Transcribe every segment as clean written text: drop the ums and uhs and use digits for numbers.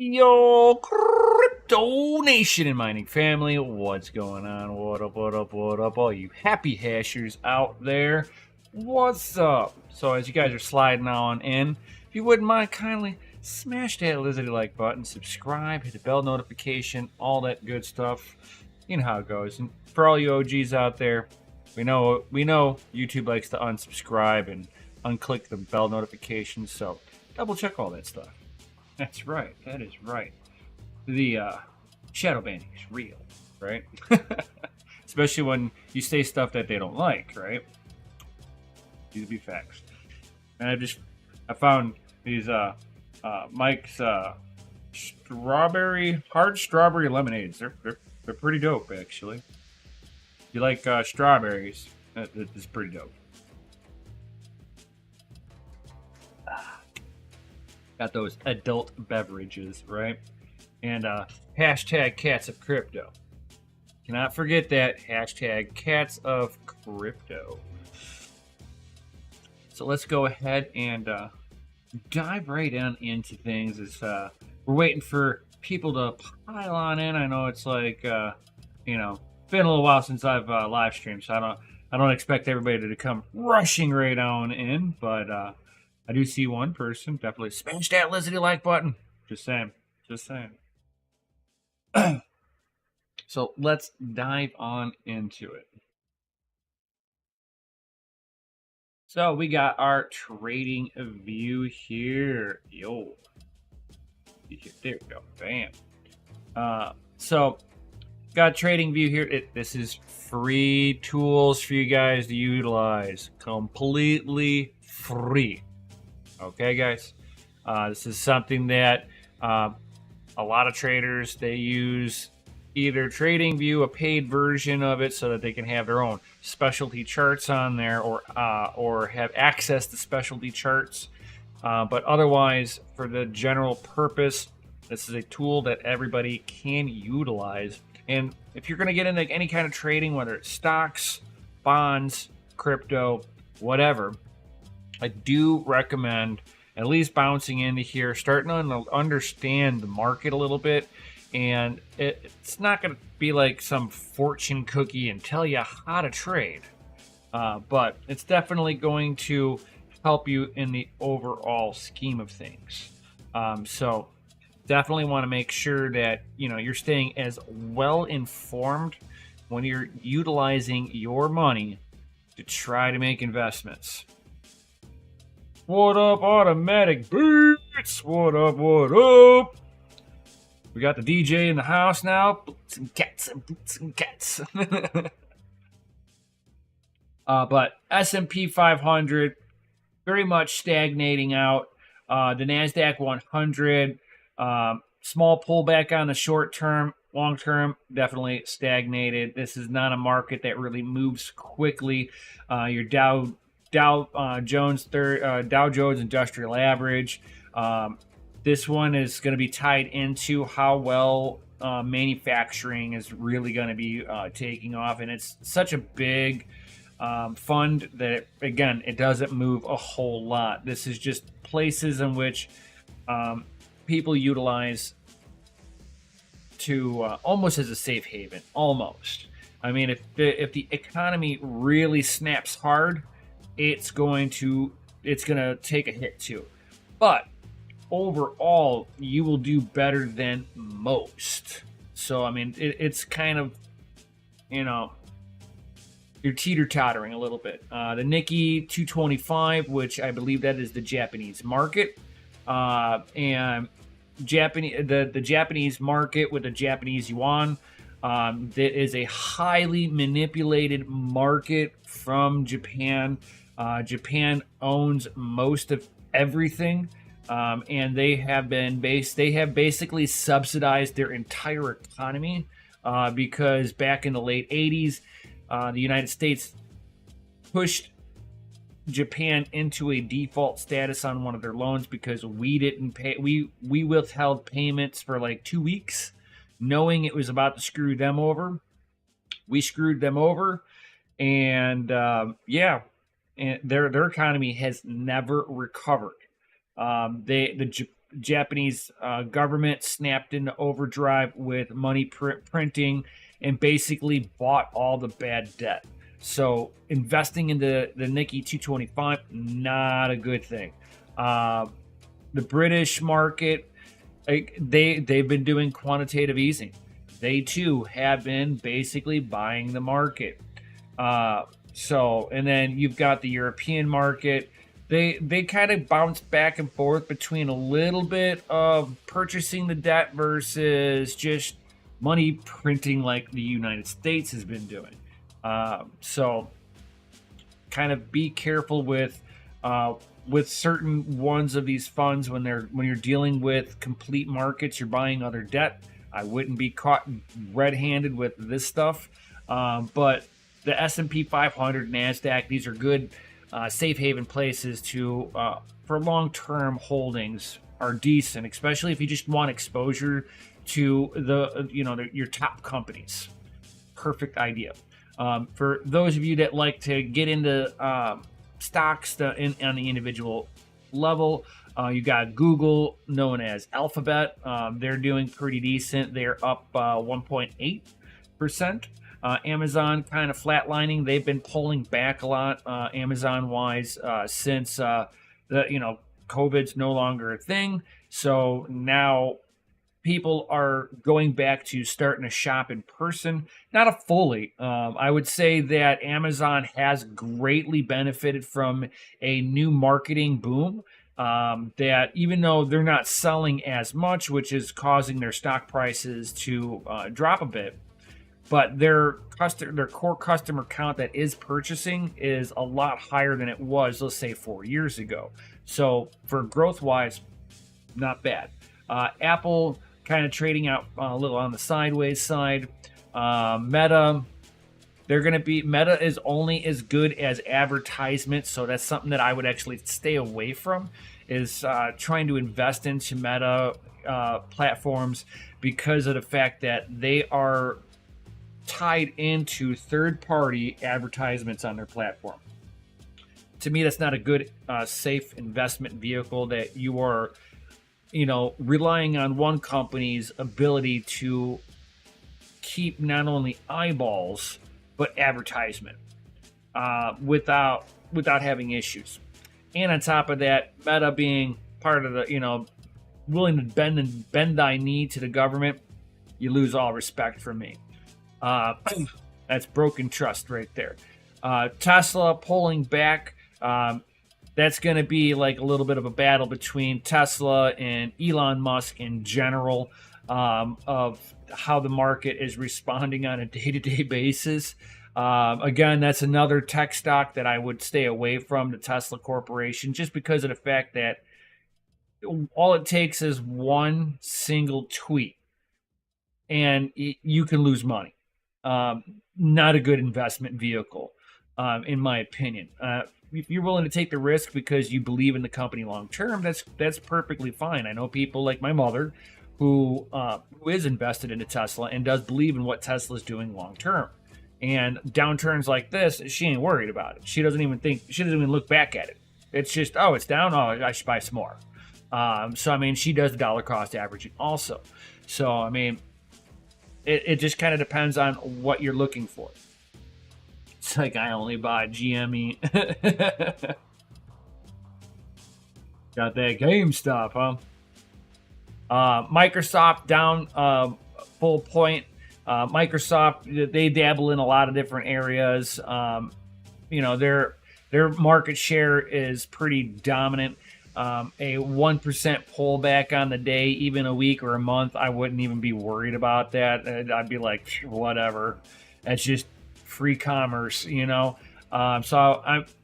Yo, Crypto Nation and mining family, what's going on? What up, what up, what up, all you happy hashers out there? What's up? So, as you guys are sliding on in, if you wouldn't mind, kindly smash that lizardy like button, subscribe, hit the bell notification, all that good stuff. You know how it goes. And for all you OGs out there, we know YouTube likes to unsubscribe and unclick the bell notifications, so double check all that stuff. That's right. That is right. The shadow banning is real, right? Especially when you say stuff that they don't like, right? These be facts. And I found these Mike's hard strawberry lemonades. They're pretty dope, actually. If you like strawberries, it's pretty dope. Got those adult beverages, right? And hashtag cats of crypto. Cannot forget that. Hashtag cats of crypto. So let's go ahead and dive right into things. As we're waiting for people to pile on in. I know it's like been a little while since I've live streamed, so I don't expect everybody to come rushing right on in, but I do see one person. Definitely smash that lizardy like button. Just saying. So let's dive on into it. So we got our trading view here. Yo. There we go. Bam. So got trading view here. This is free tools for you guys to utilize. Completely free. Okay, guys, this is something that a lot of traders, they use either TradingView, a paid version of it, so that they can have their own specialty charts on there, or have access to specialty charts. But otherwise, for the general purpose, this is a tool that everybody can utilize. And if you're going to get into any kind of trading, whether it's stocks, bonds, crypto, whatever, I do recommend at least bouncing into here, starting to understand the market a little bit. And it's not going to be like some fortune cookie and tell you how to trade. But it's definitely going to help you in the overall scheme of things. So definitely want to make sure that you're staying as well informed when you're utilizing your money to try to make investments. What up, Automatic Beats? What up, what up? We got the DJ in the house now. Boots and cats. But S&P 500, very much stagnating out. The NASDAQ 100, small pullback on the short term. Long term, definitely stagnated. This is not a market that really moves quickly. Your Dow Jones Industrial Average. This one is going to be tied into how well manufacturing is really going to be taking off, and it's such a big fund that it doesn't move a whole lot. This is just places in which people utilize to almost as a safe haven. Almost. I mean, if the economy really snaps hard, it's going to take a hit too. But overall, you will do better than most. So, I mean, it's kind of, you're teeter-tottering a little bit. The Nikkei 225, which I believe that is the Japanese market, and the Japanese market with the Japanese yuan, that is a highly manipulated market from Japan. Japan owns most of everything, and they have basically subsidized their entire economy because back in the late 80s, the United States pushed Japan into a default status on one of their loans because we didn't pay. We withheld payments for like 2 weeks, knowing it was about to screw them over. We screwed them over, and and their economy has never recovered. Japanese government snapped into overdrive with money printing and basically bought all the bad debt. So investing into the Nikkei 225, not a good thing. The British market, they've been doing quantitative easing. They too have been basically buying the market. And then you've got the European market. They kind of bounce back and forth between a little bit of purchasing the debt versus just money printing like the United States has been doing. So kind of be careful with certain ones of these funds when you're dealing with complete markets. You're buying other debt. I wouldn't be caught red-handed with this stuff. But the S&P 500, NASDAQ, these are good safe haven places to for long-term holdings are decent, especially if you just want exposure to your top companies. Perfect idea. For those of you that like to get into stocks on the individual level, you got Google, known as Alphabet. They're doing pretty decent. They're up 1.8%. Amazon kind of flatlining. They've been pulling back a lot, Amazon-wise, since COVID's no longer a thing. So now people are going back to starting to shop in person. Not a fully. I would say that Amazon has greatly benefited from a new marketing boom. That even though they're not selling as much, which is causing their stock prices to drop a bit, but their core customer count that is purchasing is a lot higher than it was, let's say, 4 years ago. So for growth-wise, not bad. Apple kind of trading out a little on the sideways side. Meta is only as good as advertisement, so that's something that I would actually stay away from, is trying to invest into Meta platforms because of the fact that they are tied into third-party advertisements on their platform. To me, that's not a good safe investment vehicle, that you are relying on one company's ability to keep not only eyeballs but advertisement without having issues. And on top of that, Meta being part of the willing to bend thy knee to the government, you lose all respect from me. That's broken trust right there. Tesla pulling back. That's going to be like a little bit of a battle between Tesla and Elon Musk in general, of how the market is responding on a day-to-day basis. Again, that's another tech stock that I would stay away from, the Tesla Corporation, just because of the fact that all it takes is one single tweet and you can lose money. Not a good investment vehicle, in my opinion. If you're willing to take the risk because you believe in the company long term, that's perfectly fine. I know people like my mother who is invested into Tesla and does believe in what Tesla's doing long term. And downturns like this, she ain't worried about it. She doesn't even look back at it. It's just, oh, it's down. Oh, I should buy some more. So I mean, she does the dollar cost averaging also. So I mean, it just kind of depends on what you're looking for. It's like I only buy GME. Got that GameStop, huh? Microsoft down full point. Microsoft, they dabble in a lot of different areas. Their market share is pretty dominant. A 1% pullback on the day, even a week or a month, I wouldn't even be worried about that. I'd be like, whatever. That's just free commerce, So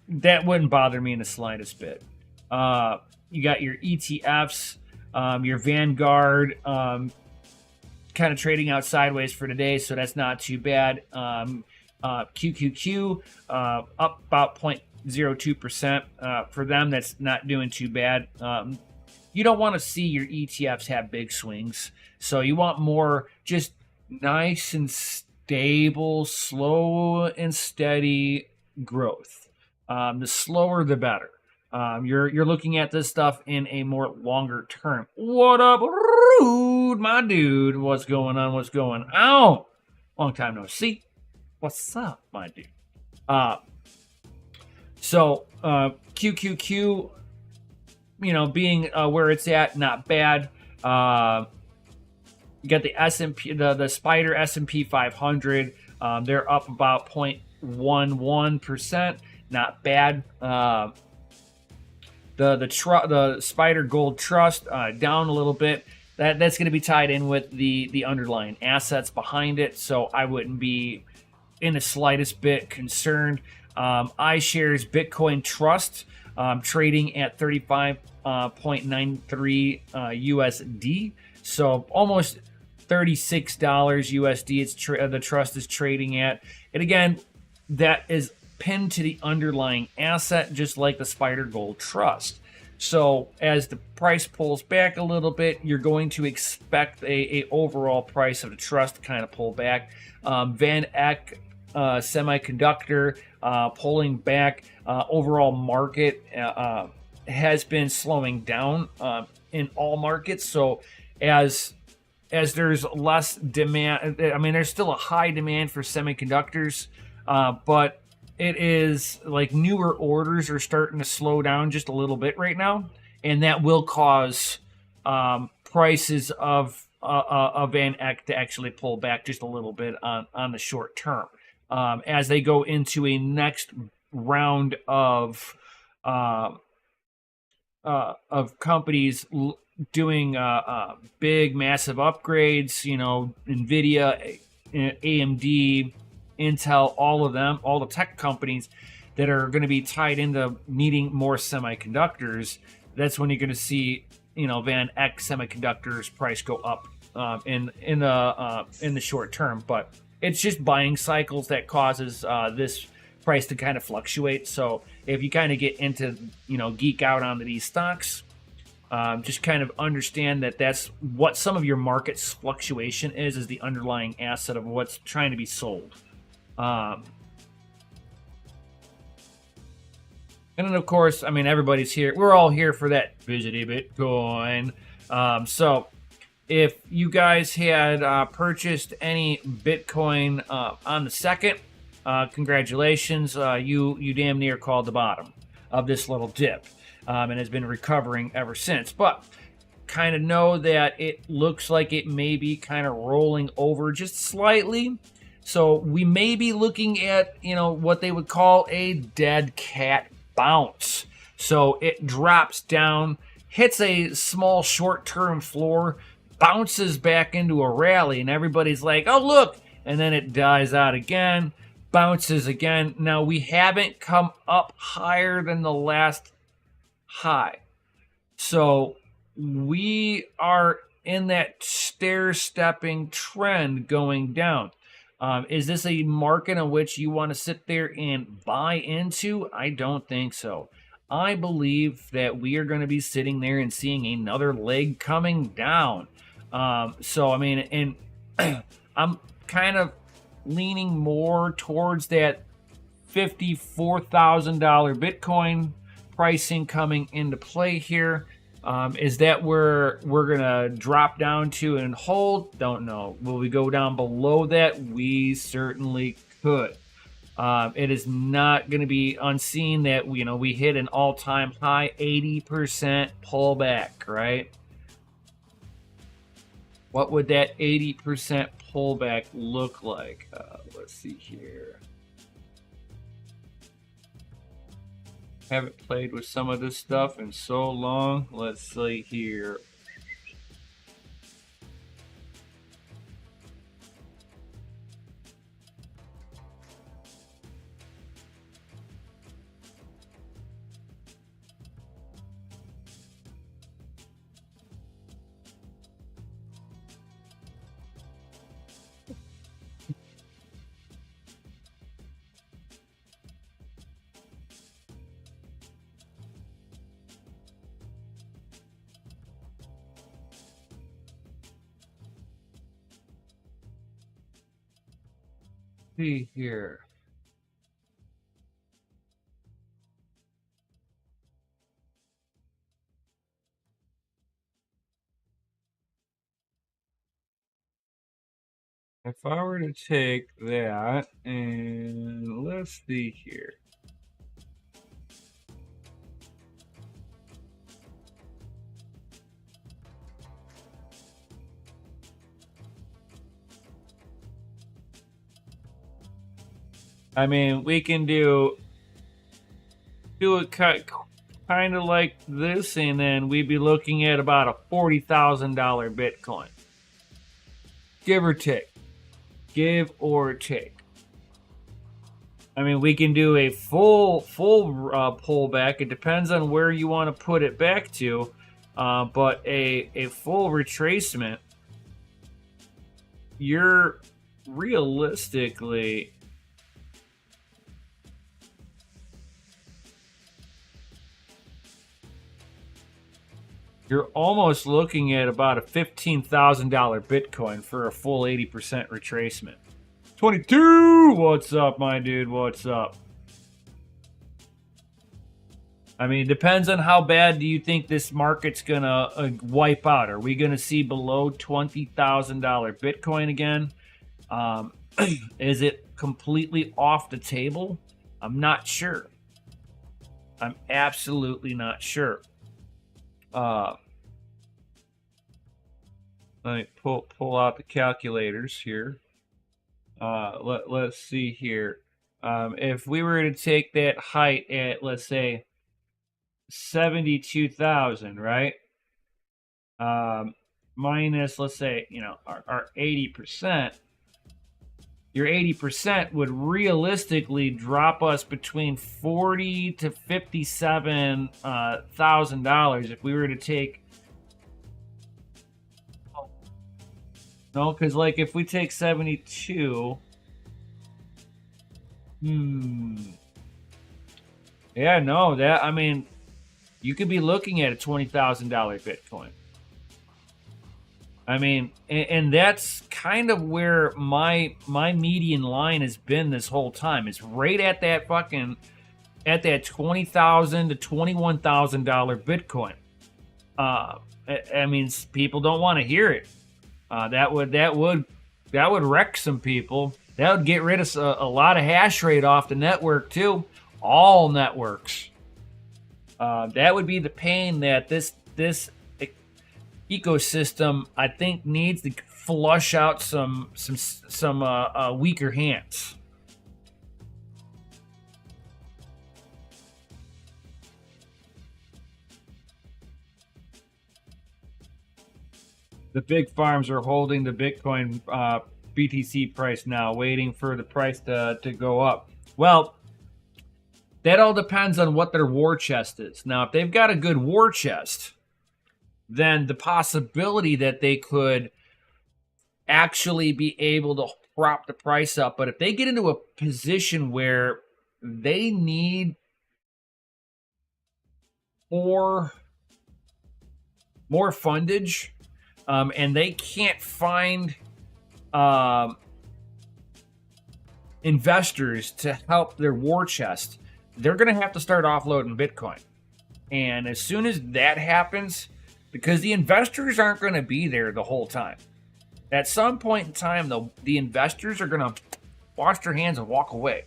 that wouldn't bother me in the slightest bit. You got your ETFs, your Vanguard, kind of trading out sideways for today, so that's not too bad. QQQ up about 0.02%. For them, that's not doing too bad. You don't want to see your ETFs have big swings, so you want more just nice and stable, slow and steady growth. The slower, the better. You're looking at this stuff in a more longer term. What up, Rude, my dude? What's going on? What's going on? Long time no see. What's up, my dude? QQQ, being where it's at, not bad. You got the S&P, the Spider S&P 500. They're up about 0.11%. Not bad. The Spider Gold Trust down a little bit. That's going to be tied in with the underlying assets behind it. So I wouldn't be in the slightest bit concerned. iShares Bitcoin Trust trading at 35.93 USD. So almost $36 USD. It's the trust is trading at. And again, that is pinned to the underlying asset, just like the Spider Gold Trust. So as the price pulls back a little bit, you're going to expect a overall price of the trust to kind of pull back. Van Eck Semiconductor pulling back. Overall market has been slowing down in all markets. So as there's less demand, I mean, there's still a high demand for semiconductors, but it is like newer orders are starting to slow down just a little bit right now, and that will cause prices of Van Eck to actually pull back just a little bit on the short term as they go into a next round of companies doing big, massive upgrades. NVIDIA, AMD, Intel, all of them, all the tech companies that are going to be tied into needing more semiconductors. That's when you're going to see, Van Eck Semiconductors price go up in the short term. But it's just buying cycles that causes this price to kind of fluctuate. So if you kind of get into, geek out on these stocks, just kind of understand that that's what some of your market's fluctuation is the underlying asset of what's trying to be sold. And then, of course, I mean, everybody's here. We're all here for that Visity Bitcoin. So if you guys had purchased any Bitcoin on the 2nd, congratulations. You damn near called the bottom of this little dip and has been recovering ever since. But kind of know that it looks like it may be kind of rolling over just slightly. So we may be looking at, what they would call a dead cat bounce. So it drops down, hits a small short-term floor, bounces back into a rally, and everybody's like, oh, look, and then it dies out again, bounces again. Now, we haven't come up higher than the last high. So we are in that stair-stepping trend going down. Is this a market in which you want to sit there and buy into? I don't think so. I believe that we are going to be sitting there and seeing another leg coming down. So, I mean, and I'm kind of leaning more towards that $54,000 Bitcoin pricing coming into play here. Is that where we're going to drop down to and hold? Don't know. Will we go down below that? We certainly could. It is not going to be unseen that we hit an all-time high 80% pullback, right? What would that 80% pullback look like? Let's see here. Haven't played with some of this stuff in so long. Let's see here. See here. If I were to take that and let's see here. I mean, we can do it kind of like this, and then we'd be looking at about a $40,000 Bitcoin, give or take. Give or take. I mean, we can do a full pullback. It depends on where you want to put it back to, but a full retracement, you're realistically almost looking at about a $15,000 Bitcoin for a full 80% retracement. 22, what's up, my dude? What's up? I mean, it depends on how bad do you think this market's gonna wipe out. Are we gonna see below $20,000 Bitcoin again? Is it completely off the table? I'm not sure. I'm absolutely not sure. Let me pull out the calculators here. Let's see here. If we were to take that height at, let's say, 72,000, right? Minus, let's say, our 80%. Your 80% would realistically drop us between $40,000 to $57,000 if we were to take. No, because like if we take 72, yeah, no, that, I mean, you could be looking at a $20,000 Bitcoin. I mean, and that's kind of where my median line has been this whole time. It's right at that $20,000 to $21,000 Bitcoin. I mean, people don't want to hear it. That would wreck some people. That would get rid of a lot of hash rate off the network too. All networks. That would be the pain that this ecosystem, I think, needs to flush out some weaker hands. The big farms are holding the Bitcoin BTC price now, waiting for the price to go up. Well, that all depends on what their war chest is. Now, if they've got a good war chest, then the possibility that they could actually be able to prop the price up. But if they get into a position where they need more fundage, and they can't find investors to help their war chest, they're going to have to start offloading Bitcoin. And as soon as that happens, because the investors aren't going to be there the whole time. At some point in time, the investors are going to wash their hands and walk away.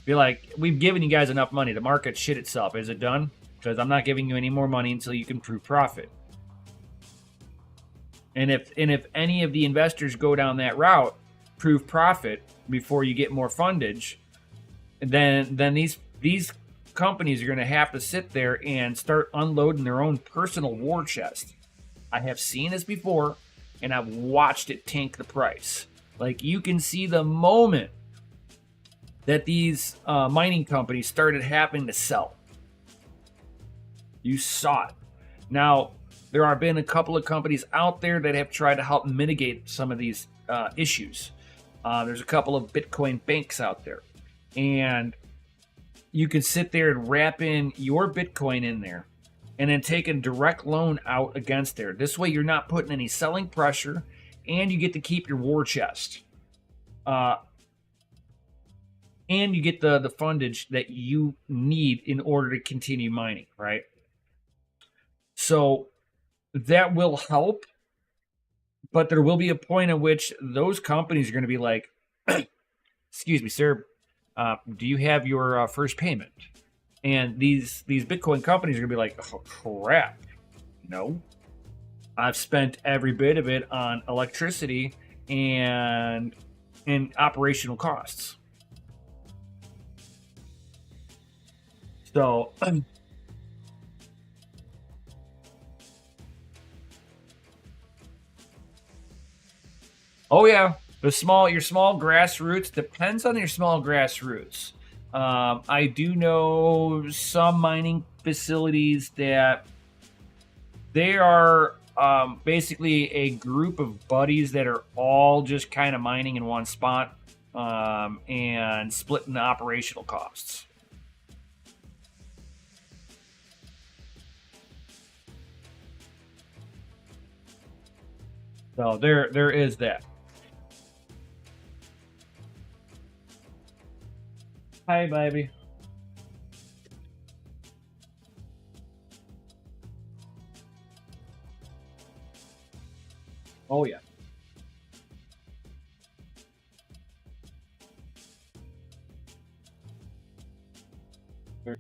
Be like, we've given you guys enough money. The market shit itself. Is it done? Because I'm not giving you any more money until you can prove profit. And if any of the investors go down that route, prove profit before you get more fundage, then these companies are going to have to sit there and start unloading their own personal war chest. I have seen this before, and I've watched it tank the price. Like, you can see the moment that these mining companies started having to sell. You saw it. Now, there have been a couple of companies out there that have tried to help mitigate some of these issues. There's a couple of Bitcoin banks out there. And you can sit there and wrap in your Bitcoin in there and then take a direct loan out against there. This way you're not putting any selling pressure, and you get to keep your war chest. And you get the fundage that you need in order to continue mining, right? So that will help. But there will be a point at which those companies are going to be like, excuse me, sir, do you have your first payment? And these Bitcoin companies are going to be like, oh, crap. No. I've spent every bit of it on electricity and operational costs. So oh yeah, your small grassroots depends on your small grassroots. I do know some mining facilities that they are basically a group of buddies that are all just kind of mining in one spot and splitting the operational costs. So there is that. Hi, baby. Oh yeah.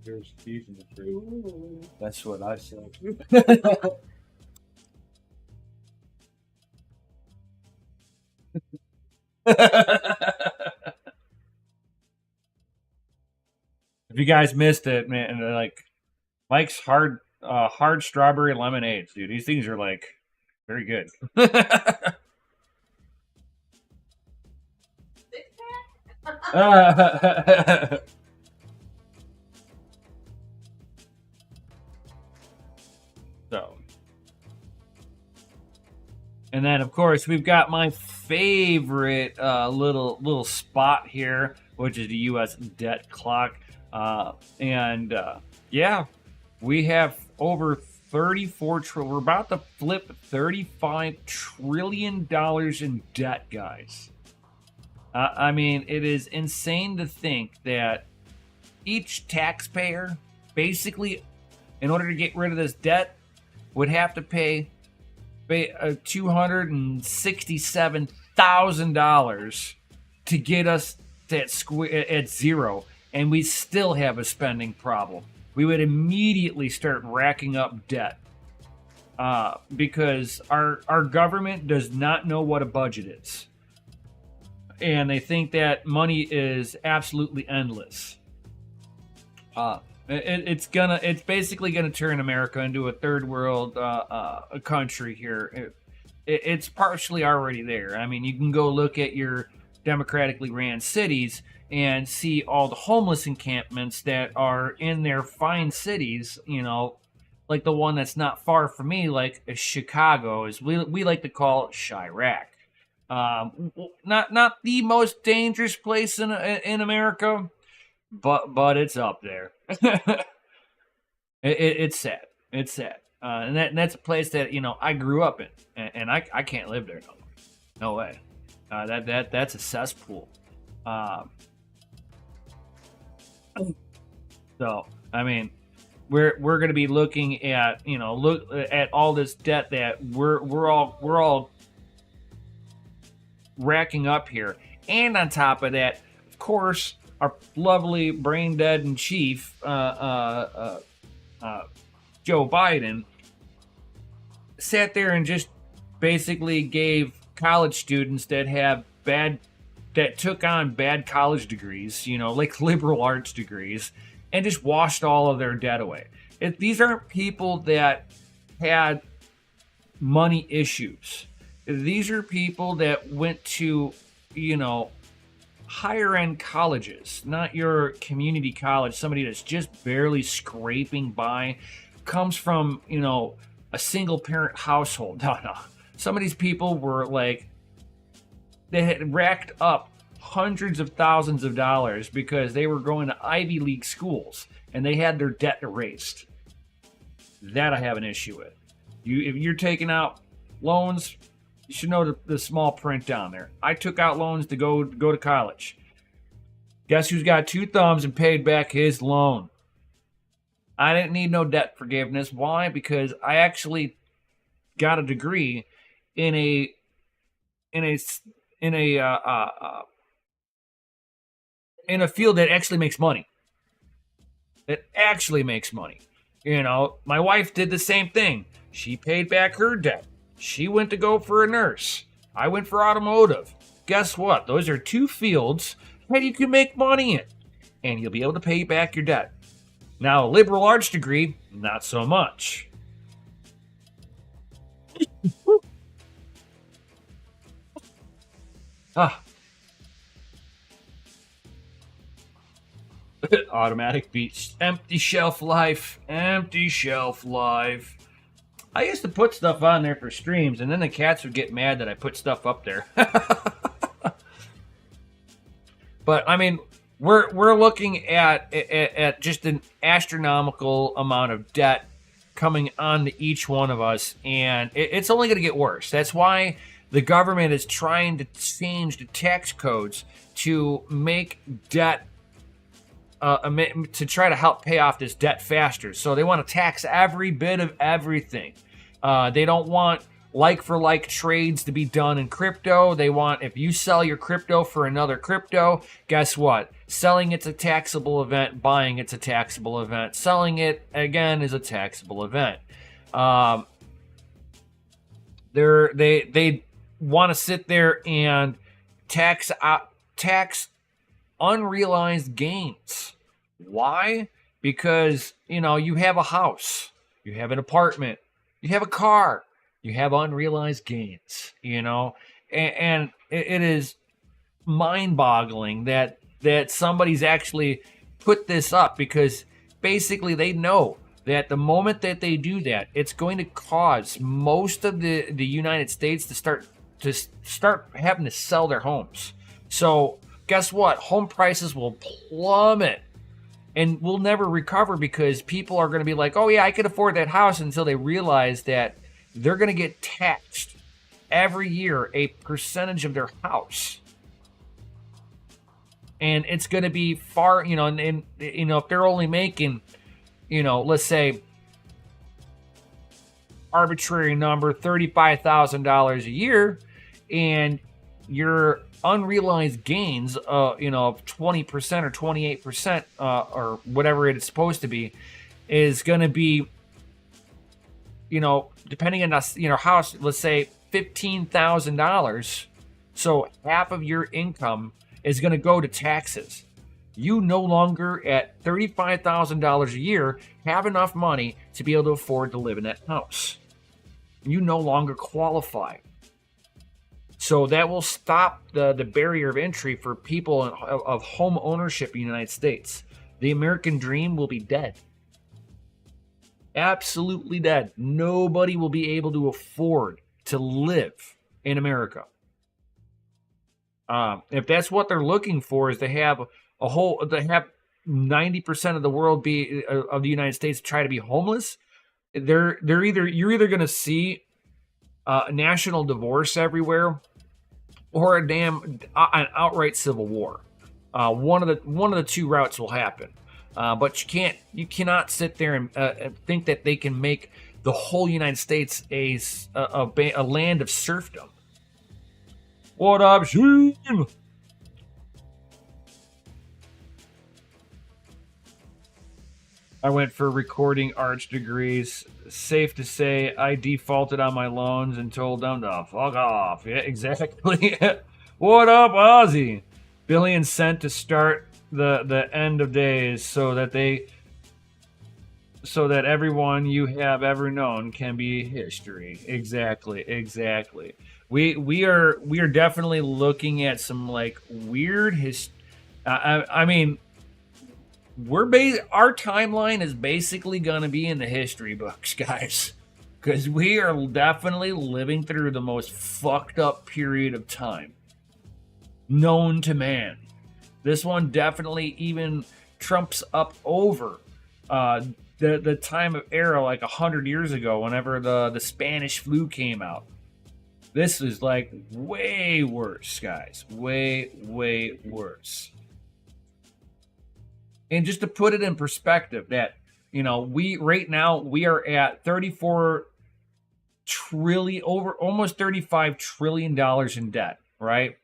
There's beef in the fridge. That's what I said. If you guys missed it, man, like Mike's hard strawberry lemonades, dude. These things are like very good. So, and then of course we've got my favorite little spot here, which is the U.S. debt clock, and yeah, we have over 34 trillion. We're about to flip 35 trillion dollars in debt, guys. I mean, it is insane to think that each taxpayer, basically, in order to get rid of this debt, would have to pay $267,000 to get us at zero, and we still have a spending problem. We would immediately start racking up debt because our government does not know what a budget is, and they think that money is absolutely endless. It's basically gonna turn America into a third world country here. It's partially already there. I mean, you can go look at your democratically ran cities and see all the homeless encampments that are in their fine cities. You know, like the one that's not far from me, like Chicago, is we like to call it Chirac. Not the most dangerous place in America, but it's up there. It's sad. It's sad, and that's a place that I grew up in, and I can't live there no more. No way. That's a cesspool. Um, so I mean, we're going to be looking at look at all this debt that we're all racking up here, and on top of that, of course, our lovely brain dead in chief, Joe Biden, sat there and just basically gave college students that took on bad college degrees, like liberal arts degrees, and just washed all of their debt away. These aren't people that had money issues. These are people that went to, higher end colleges, not your community college, somebody that's just barely scraping by, comes from, a single parent household. No. Some of these people were like, they had racked up hundreds of thousands of dollars because they were going to Ivy League schools and they had their debt erased. That I have an issue with. If you're taking out loans, you should know the small print down there. I took out loans to go to college. Guess who's got two thumbs and paid back his loan? I didn't need no debt forgiveness. Why? Because I actually got a degree in a in a s- in a in a field that actually makes money. That actually makes money. You know, my wife did the same thing. She paid back her debt. She went to go for a nurse. I went for automotive. Guess what? Those are two fields that you can make money in, and you'll be able to pay back your debt. Now, a liberal arts degree, not so much. Ah, automatic beats. Empty shelf life. Empty shelf life. I used to put stuff on there for streams, and then the cats would get mad that I put stuff up there. But I mean, we're looking at just an astronomical amount of debt coming on to each one of us, and it's only going to get worse. That's why the government is trying to change the tax codes to make debt to try to help pay off this debt faster. So they want to tax every bit of everything. They don't want like for like trades to be done in crypto. They want, if you sell your crypto for another crypto, guess what? Selling it's a taxable event. Buying it's a taxable event. Selling it again is a taxable event. They want to sit there and tax unrealized gains. Why? Because, you know, you have a house, you have an apartment, you have a car, you have unrealized gains, you know, and it is mind-boggling that somebody's actually put this up, because basically they know that the moment that they do that, it's going to cause most of the United States to start having to sell their homes. So guess what? Home prices will plummet and we'll never recover, because people are going to be like, oh yeah, I could afford that house, until they realize that they're going to get taxed every year a percentage of their house. And it's going to be far, you know, and you know, if they're only making, you know, let's say arbitrary number, $35,000 a year, and your unrealized gains, you know, of 20% or 28%, or whatever it's supposed to be, is going to be, you know, depending on the, you know, house, let's say $15,000. So half of your income is going to go to taxes. You no longer at $35,000 a year have enough money to be able to afford to live in that house. You no longer qualify. So that will stop the barrier of entry for people of home ownership in the United States. The American dream will be dead. Absolutely dead. Nobody will be able to afford to live in America. If that's what they're looking for, is to have to have 90% of the world be of the United States try to be homeless, you're either going to see national divorce everywhere, or an outright civil war. One of the two routes will happen. But you cannot sit there and think that they can make the whole United States a land of serfdom. What up, Sheen? I went for recording arts degrees. Safe to say, I defaulted on my loans and told them to fuck off. Yeah, exactly. What up, Ozzy? Billion sent to start the end of days, so that everyone you have ever known can be history. Exactly. We are definitely looking at some like weird I mean, our timeline is basically going to be in the history books, guys, because we are definitely living through the most fucked up period of time known to man. This one definitely even trumps up over the time of era, like 100 years ago, whenever the Spanish flu came out. This is like way worse, guys. Way worse. And just to put it in perspective, that, you know, we right now we are at 34 almost $35 trillion in debt, right?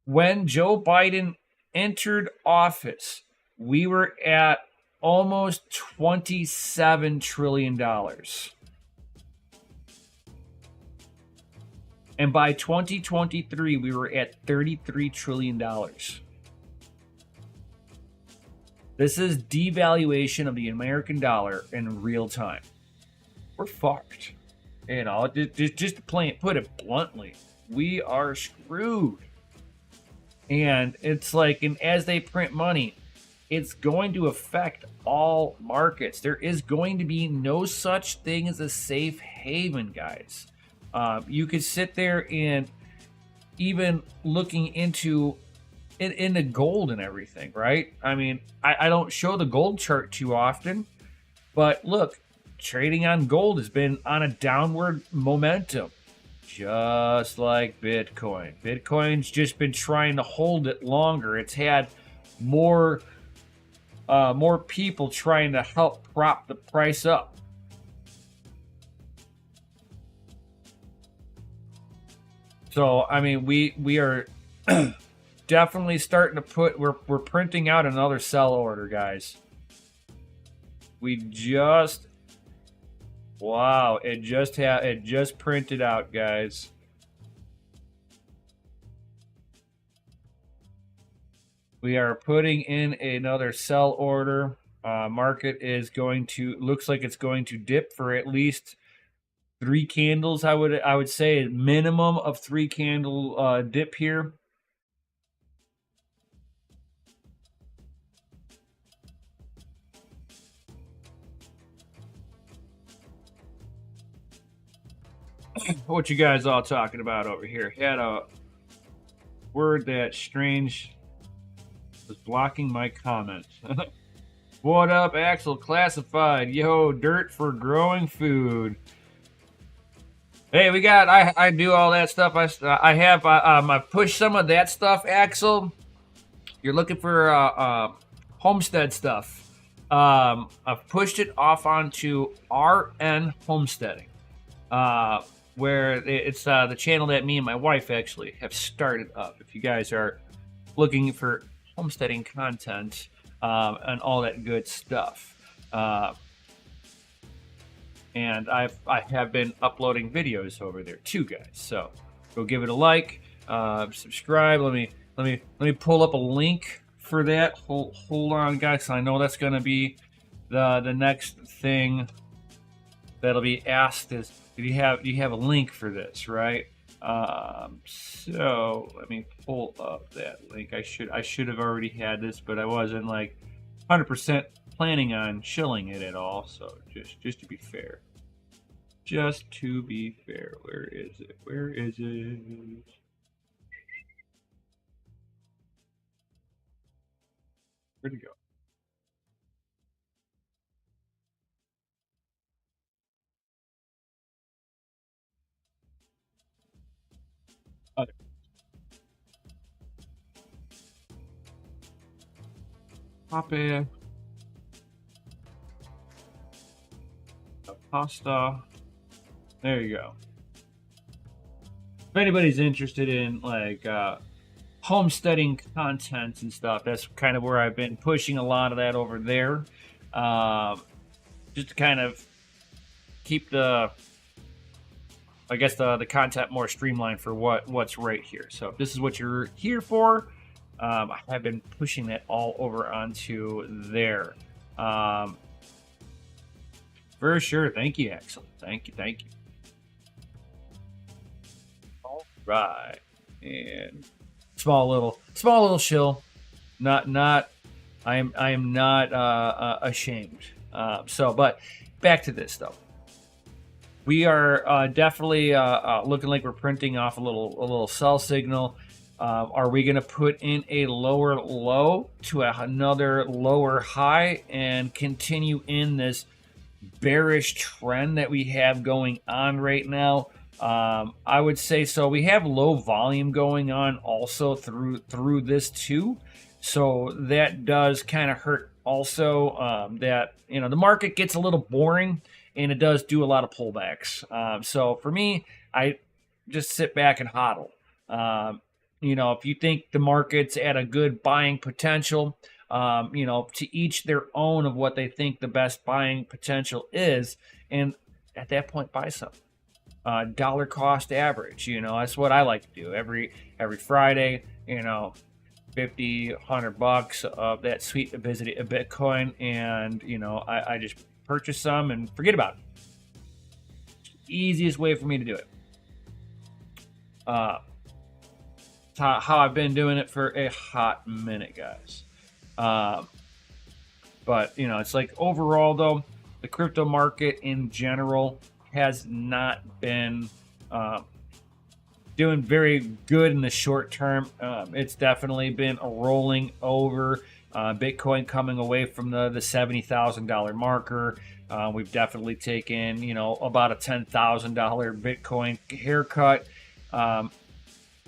When Joe Biden entered office, we were at almost $27 trillion. And by 2023, we were at $33 trillion. This is devaluation of the American dollar in real time. We're fucked. You know, just to put it bluntly, we are screwed. And it's like, and as they print money, it's going to affect all markets. There is going to be no such thing as a safe haven, guys. You could sit there and even looking into gold and everything, right? I mean, I don't show the gold chart too often, but look, trading on gold has been on a downward momentum, just like Bitcoin. Bitcoin's just been trying to hold it longer. It's had more people trying to help prop the price up. So, I mean, we are definitely starting to we're printing out another sell order, guys. Wow, it just printed out, guys. We are putting in another sell order. Market is looks like it's going to dip for at least 3 candles. I would say a minimum of 3 candle dip here. What you guys all talking about over here? Had a word that strange was blocking my comments. What up, Axel Classified? Yo, dirt for growing food. Hey, we got. I do all that stuff. I pushed some of that stuff, Axel. You're looking for homestead stuff. I've pushed it off onto RN Homesteading, where it's the channel that me and my wife actually have started up. If you guys are looking for homesteading content and all that good stuff. And I have been uploading videos over there too, guys. So go give it a like, subscribe. Let me pull up a link for that. Hold on, guys. I know that's gonna be the next thing that'll be asked is, do you have a link for this, right? So let me pull up that link. I should have already had this, but I wasn't like 100% planning on shilling it at all. So just to be fair. Just to be fair. Where is it? Where is it? Where'd it go? Oh, there. Pop in. Pasta. There you go. If anybody's interested in like homesteading content and stuff, that's kind of where I've been pushing a lot of that over there, just to kind of keep the content more streamlined for what's right here. So if this is what you're here for, I have been pushing that all over onto there. For sure. Thank you, Axel. Thank you. All right. And small little shill. I am not ashamed. But back to this though. We are definitely looking like we're printing off a little sell signal. Are we going to put in a lower low to another lower high and continue in this bearish trend that we have going on right now? I would say so. We have low volume going on also through this too, so that does kind of hurt also. That the market gets a little boring and it does do a lot of pullbacks. So for me, I just sit back and hodl. If you think the market's at a good buying potential, to each their own of what they think the best buying potential is, and at that point, buy some. Dollar cost average, that's what I like to do every Friday. 50, $100 of that sweet visited a Bitcoin, and I just purchase some and forget about it. Easiest way for me to do it. How I've been doing it for a hot minute, guys. But it's like overall though, the crypto market in general has not been doing very good in the short term. It's definitely been a rolling over. Bitcoin coming away from the $70,000 marker. We've definitely taken about a $10,000 Bitcoin haircut.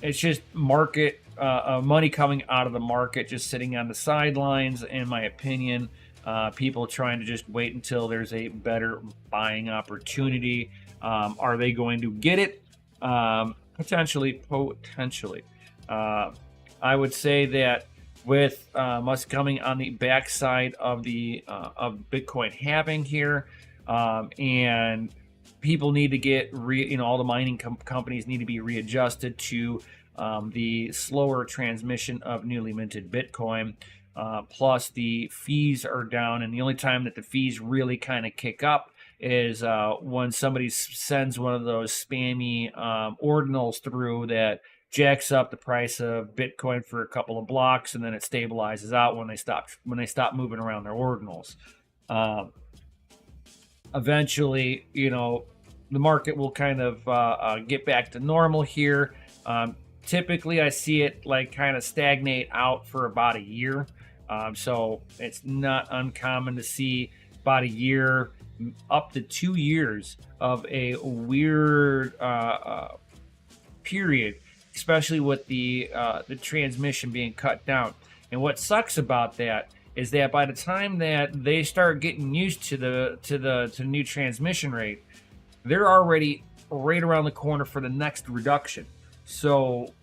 It's just market money coming out of the market, just sitting on the sidelines, in my opinion. People trying to just wait until there's a better buying opportunity. Are they going to get it? Potentially. I would say that with us coming on the backside of the of Bitcoin halving here, and people need to get all the mining companies need to be readjusted to the slower transmission of newly minted Bitcoin. Plus the fees are down, and the only time that the fees really kind of kick up is when somebody sends one of those spammy ordinals through that jacks up the price of Bitcoin for a couple of blocks, and then it stabilizes out when they stop moving around their ordinals. Eventually, the market will kind of get back to normal here. Typically, I see it like kind of stagnate out for about a year. So it's not uncommon to see about a year, up to 2 years of a weird period, especially with the transmission being cut down. And what sucks about that is that by the time that they start getting used to the new transmission rate, they're already right around the corner for the next reduction. So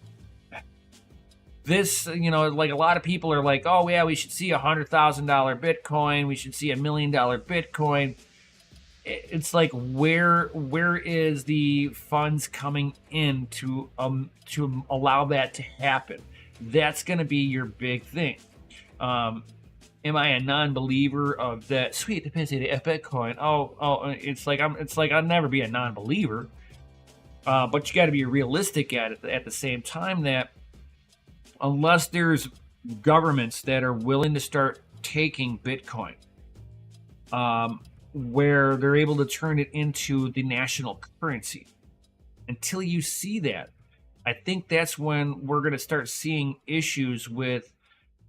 this, like a lot of people are like, oh yeah, we should see $100,000 Bitcoin, we should see $1 million Bitcoin. It's like, where is the funds coming in to allow that to happen? That's going to be your big thing. Am I a non-believer of that sweet density of Bitcoin? It's like I'll never be a non-believer. But you got to be realistic at the same time, that unless there's governments that are willing to start taking Bitcoin, where they're able to turn it into the national currency, until you see that, I think that's when we're going to start seeing issues with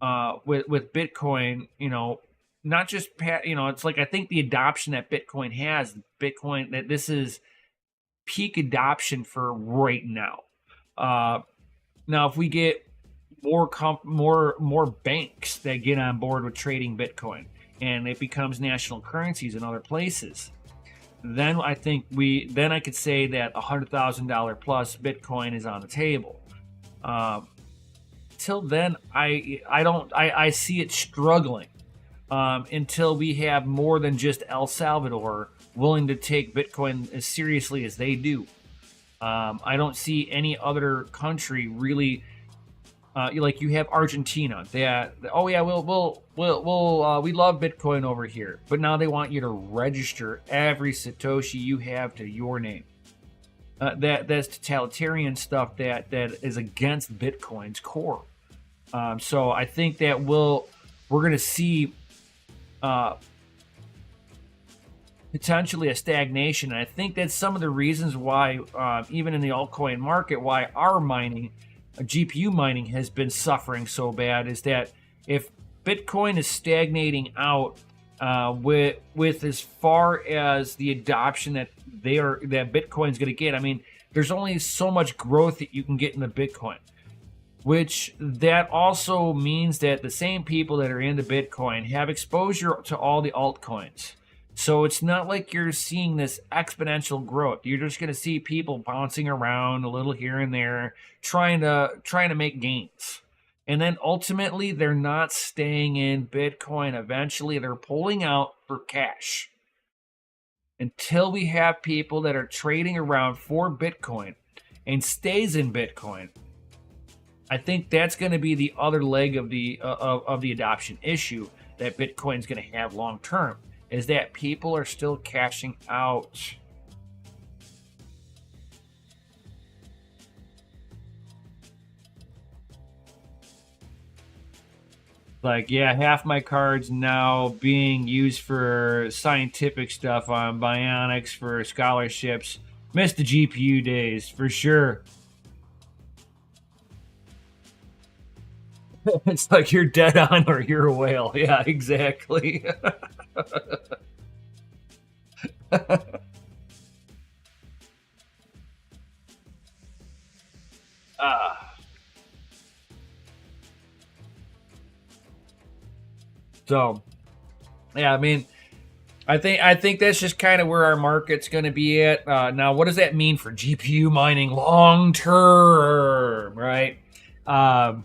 Bitcoin. Not just it's like, I think the adoption that Bitcoin has, that this is peak adoption for right now. Now, if we get more banks that get on board with trading Bitcoin, and it becomes national currencies in other places, then I could say that $100,000 plus Bitcoin is on the table. Till then, I see it struggling until we have more than just El Salvador willing to take Bitcoin as seriously as they do. I don't see any other country really. Like you have Argentina, we love Bitcoin over here, but now they want you to register every Satoshi you have to your name. That's totalitarian stuff that is against Bitcoin's core. So I think that we're going to see potentially a stagnation. And I think that's some of the reasons why, even in the altcoin market, why our GPU mining has been suffering so bad, is that if Bitcoin is stagnating out with as far as the adoption that Bitcoin's going to get, I mean, there's only so much growth that you can get in the Bitcoin, which that also means that the same people that are into Bitcoin have exposure to all the altcoins. So it's not like you're seeing this exponential growth. You're just going to see people bouncing around a little here and there, trying to make gains. And then ultimately they're not staying in Bitcoin. Eventually they're pulling out for cash. Until we have people that are trading around for Bitcoin and stays in Bitcoin, I think that's going to be the other leg of the adoption issue that Bitcoin's going to have long term, is that people are still cashing out. Like, yeah, half my cards now being used for scientific stuff on bionics for scholarships. Missed the GPU days for sure. It's like you're dead on or you're a whale. Yeah, exactly. Ah. So, yeah, I mean, I think that's just kind of where our market's going to be at. Now, what does that mean for GPU mining long term, right? Um,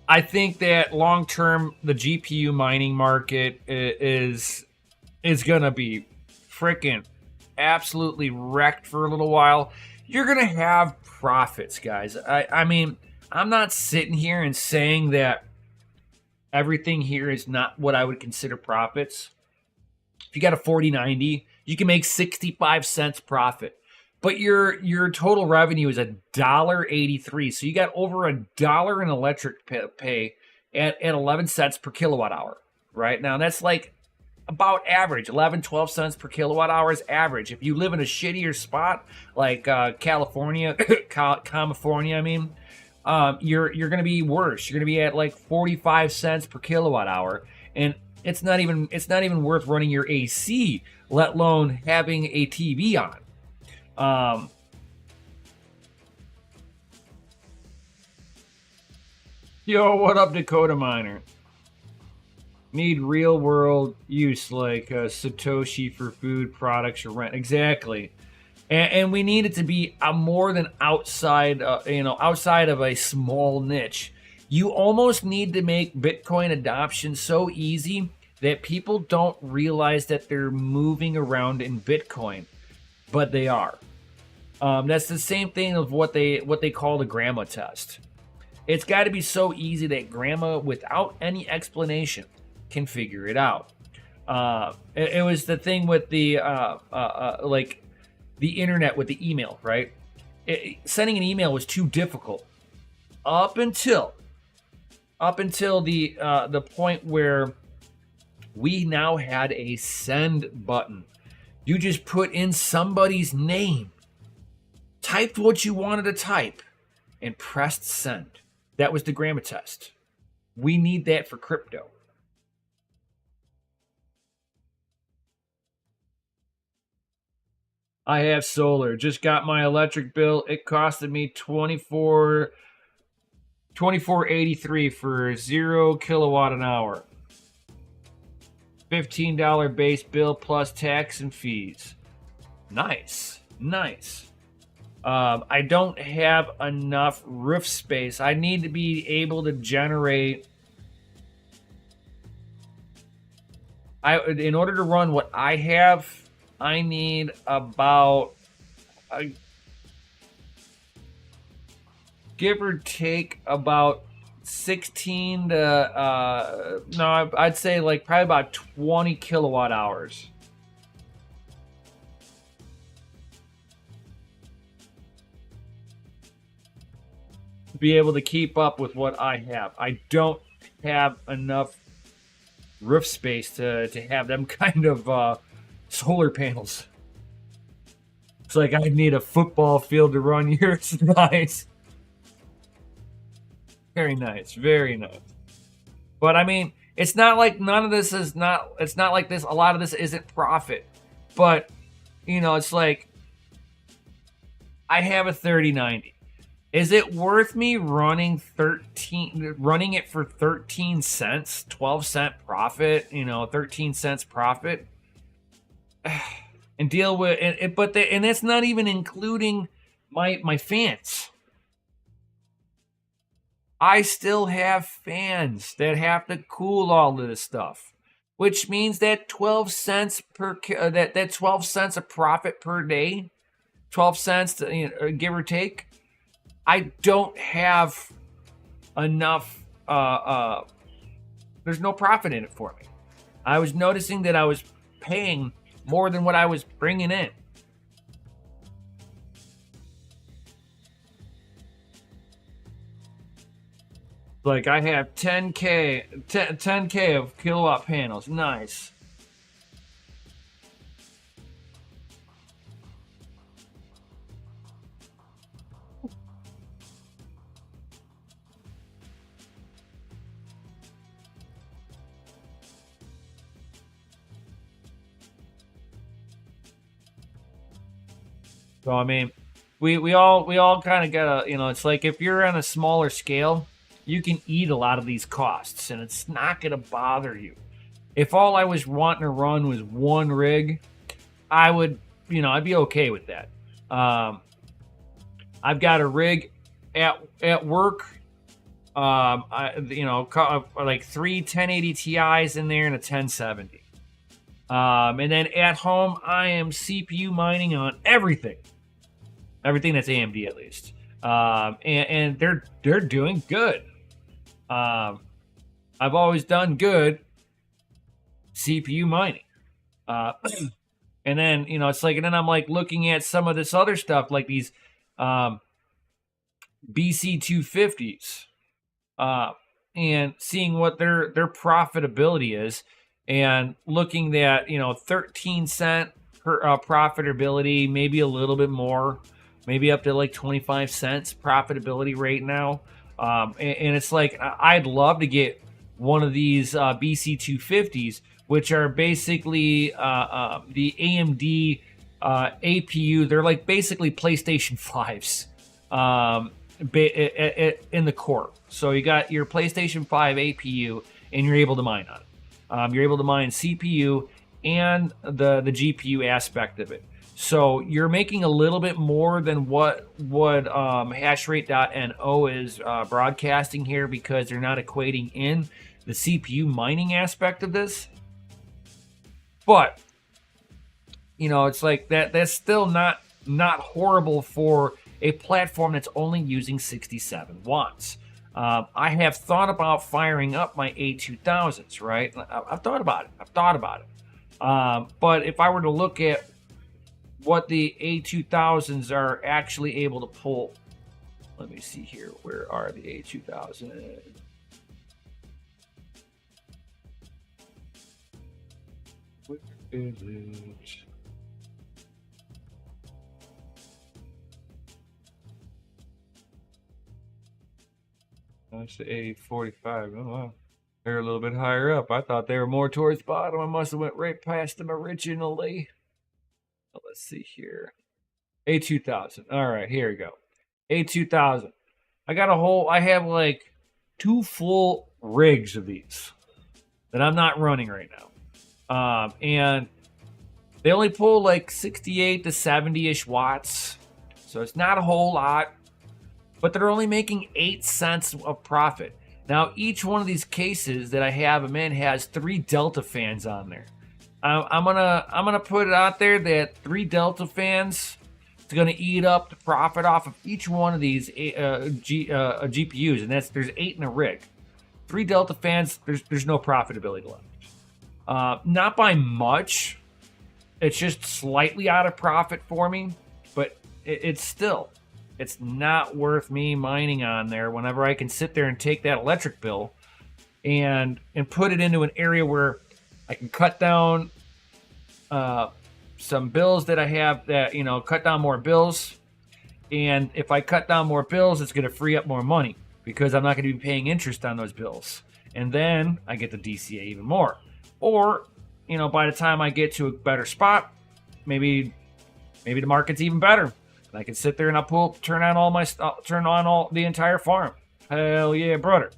I think that long term, the GPU mining market is going to be freaking absolutely wrecked for a little while. You're going to have profits, guys. I mean, I'm not sitting here and saying that everything here is not what I would consider profits. If you got a 4090, you can make 65 cents profit. But your total revenue is $1.83. So you got over $1 in electric pay at 11 cents per kilowatt hour. Right now, that's like about average 11 12 cents per kilowatt hour is average. If you live in a shittier spot like California, California, I mean, you're going to be worse. You're going to be at like 45 cents per kilowatt hour, and it's not even worth running your AC, let alone having a TV on. Yo, what up, Dakota Miner? Need real world use like Satoshi for food products or rent. Exactly. And we need it to be a more than outside, outside of a small niche. You almost need to make Bitcoin adoption so easy that people don't realize that they're moving around in Bitcoin, but they are. That's the same thing of what they call the grandma test. It's got to be so easy that grandma, without any explanation, can figure it out. It was the thing with the like the internet with the email, right? Sending an email was too difficult up until the point where we now had a send button. You just put in somebody's name, typed what you wanted to type, and pressed send. That was the grandma test. We need that for crypto. I have solar. Just got my electric bill. It costed me 24.83 for 0 kilowatt an hour. $15 base bill plus tax and fees. Nice. I don't have enough roof space. I need to be able to generate. In order to run what I have, I need about, give or take, about 16 to, no, I'd say like probably about 20 kilowatt hours. To be able to keep up with what I have. I don't have enough roof space to have them kind of solar panels. It's like I need a football field to run here. It's nice. Very nice. Very nice. But I mean, it's not like none of this is not, it's not like this, a lot of this isn't profit. But, it's like I have a 3090. Is it worth me running it for 13 cents, 12 cent profit, 13 cents profit? and deal with it. But and that's not even including my fans. I still have fans that have to cool all of this stuff, which means that 12 cents per that 12 cents a profit per day, 12 cents to, give or take. I don't have enough. There's no profit in it for me. I was noticing that I was paying more than what I was bringing in. Like I have 10K of kilowatt panels. Nice. So I mean, we all kind of gotta, it's like if you're on a smaller scale, you can eat a lot of these costs and it's not gonna bother you. If all I was wanting to run was one rig, I would, I'd be okay with that. I've got a rig at work. Like three 1080 Ti's in there and a 1070. And then at home, I am CPU mining on everything that's AMD at least. And they're doing good. I've always done good CPU mining. And then, it's like, and then I'm like looking at some of this other stuff, like these BC250s, and seeing what their profitability is, and looking at 13 cent per profitability, maybe a little bit more, maybe up to like 25 cents profitability right now. And it's like I'd love to get one of these BC250s, which are basically the AMD APU. They're like basically PlayStation 5s in the core. So you got your PlayStation 5 APU, and you're able to mine on it. You're able to mine CPU and the GPU aspect of it. So you're making a little bit more than what hashrate.no is broadcasting here, because they're not equating in the CPU mining aspect of this. But it's like that's still not horrible for a platform that's only using 67 watts. I have thought about firing up my A2000s, right? I've thought about it. But if I were to look at what the A2000s are actually able to pull, let me see here. Where are the A2000s? Where is it? That's the A45. Oh, wow. They're a little bit higher up. I thought they were more towards the bottom. I must have went right past them originally. Let's see here. A2000. All right, here we go. A2000. I have like 2 full rigs of these that I'm not running right now. And they only pull like 68 to 70-ish watts. So it's not a whole lot. But they're only making 8 cents of profit. Now, each one of these cases that I have them in has 3 Delta fans on there. I'm gonna put it out there that 3 Delta fans is gonna eat up the profit off of each one of these GPUs, and there's 8 in a rig. 3 Delta fans, there's no profitability left. Not by much. It's just slightly out of profit for me, but it's not worth me mining on there whenever I can sit there and take that electric bill and put it into an area where I can cut down some bills that I have, that cut down more bills. And if I cut down more bills, it's going to free up more money, because I'm not going to be paying interest on those bills. And then I get the DCA even more. Or, by the time I get to a better spot, maybe the market's even better. And I can sit there and I'll turn on all the entire farm. Hell yeah, brother.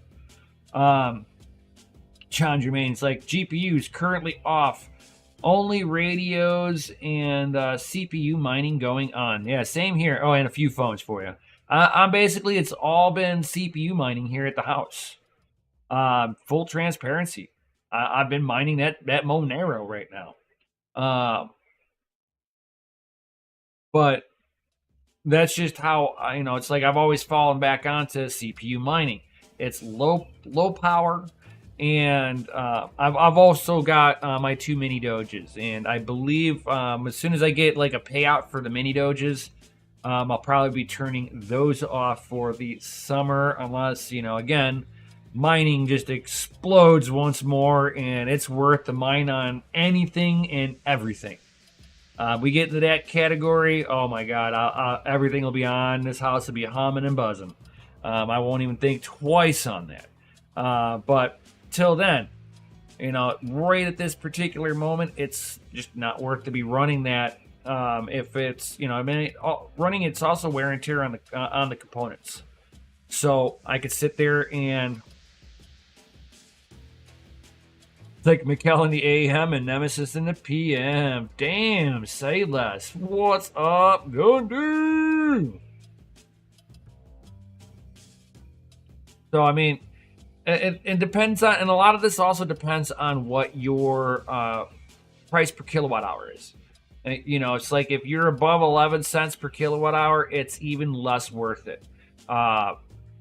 John Germain's like, GPUs currently off Only radios and CPU mining going on. Yeah, same here. Oh, and a few phones for you. I'm basically, it's all been CPU mining here at the house. Full transparency. I've been mining that Monero right now. But that's just how it's like I've always fallen back onto CPU mining. It's low power, and I've also got my 2 mini doges, and I believe as soon as I get like a payout for the mini doges, I'll probably be turning those off for the summer, unless again, mining just explodes once more, and it's worth the mine on anything and everything. We get into that category, oh my god, everything will be on. This house will be humming and buzzing. I won't even think twice on that. But till then, right at this particular moment, it's just not worth to be running that. If it's, running, it's also wear and tear on the components. So I could sit there and like Mikkel in the AM and Nemesis in the PM. Damn, say less. What's up, Gundy? So, I mean, it depends on, and a lot of this also depends on what your price per kilowatt hour is. It's like if you're above 11 cents per kilowatt hour, it's even less worth it.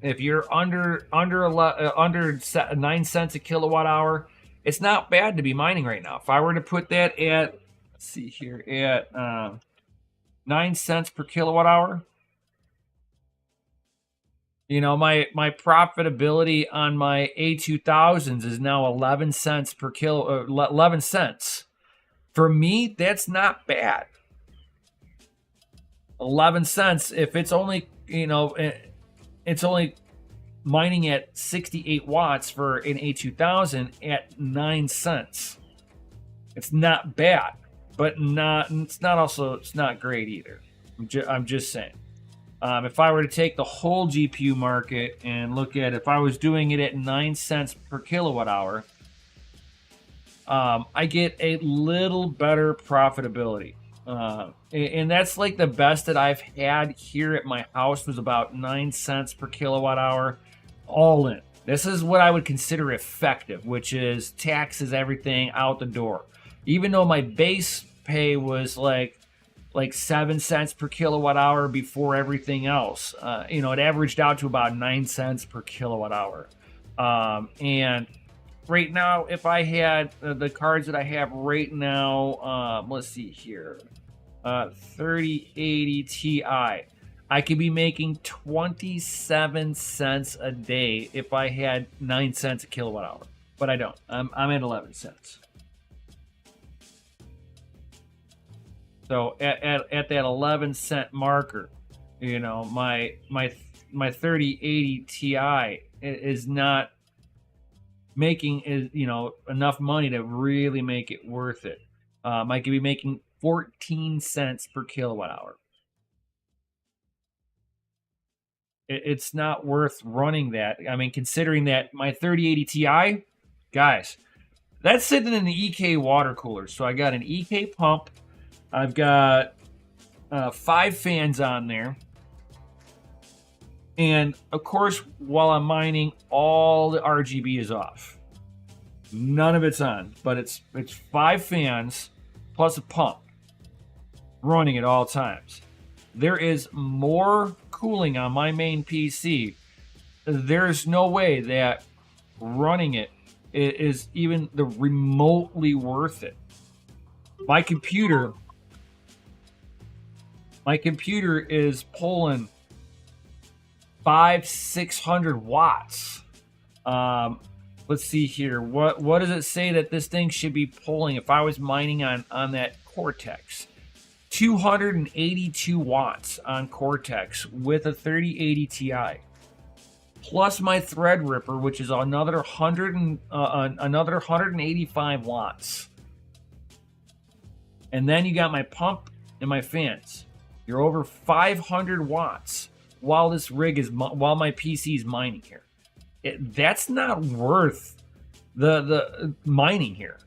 If you're under 9 cents a kilowatt hour, it's not bad to be mining right now. If I were to put that at, let's see here, at 9 cents per kilowatt hour, my profitability on my A2000s is now 11 cents per 11 cents. For me, that's not bad. 11 cents, if it's only, it's only mining at 68 watts for an A2000 at 9 cents. It's not bad, but it's not great either. I'm just saying. If I were to take the whole GPU market and look at, if I was doing it at 9 cents per kilowatt hour, I get a little better profitability. And that's like the best that I've had here at my house was about 9 cents per kilowatt hour, all in. This is what I would consider effective, which is taxes, everything out the door. Even though my base pay was like 7 cents per kilowatt hour before everything else, it averaged out to about 9 cents per kilowatt hour. And right now, if I had the cards that I have right now, let's see here, 3080 Ti, I could be making 27 cents a day if I had 9 cents a kilowatt hour, but I don't. I'm at 11 cents. So at that 11 cent marker, my 3080 Ti is not making enough money to really make it worth it. I could be making 14 cents per kilowatt hour. It's not worth running that. I mean, considering that my 3080 Ti, guys, that's sitting in the EK water cooler. So I got an EK pump. I've got 5 fans on there. And of course, while I'm mining, all the RGB is off. None of it's on, but it's 5 fans plus a pump running at all times. There is more cooling on my main PC. There's no way that running it is even the remotely worth it. My computer is pulling 500-600 watts. Let's see here. What does it say that this thing should be pulling if I was mining on that Cortex? 282 watts on Cortex with a 3080 Ti. Plus my Threadripper, which is another 185 watts. And then you got my pump and my fans. You're over 500 watts while my PC is mining here. That's not worth the mining here.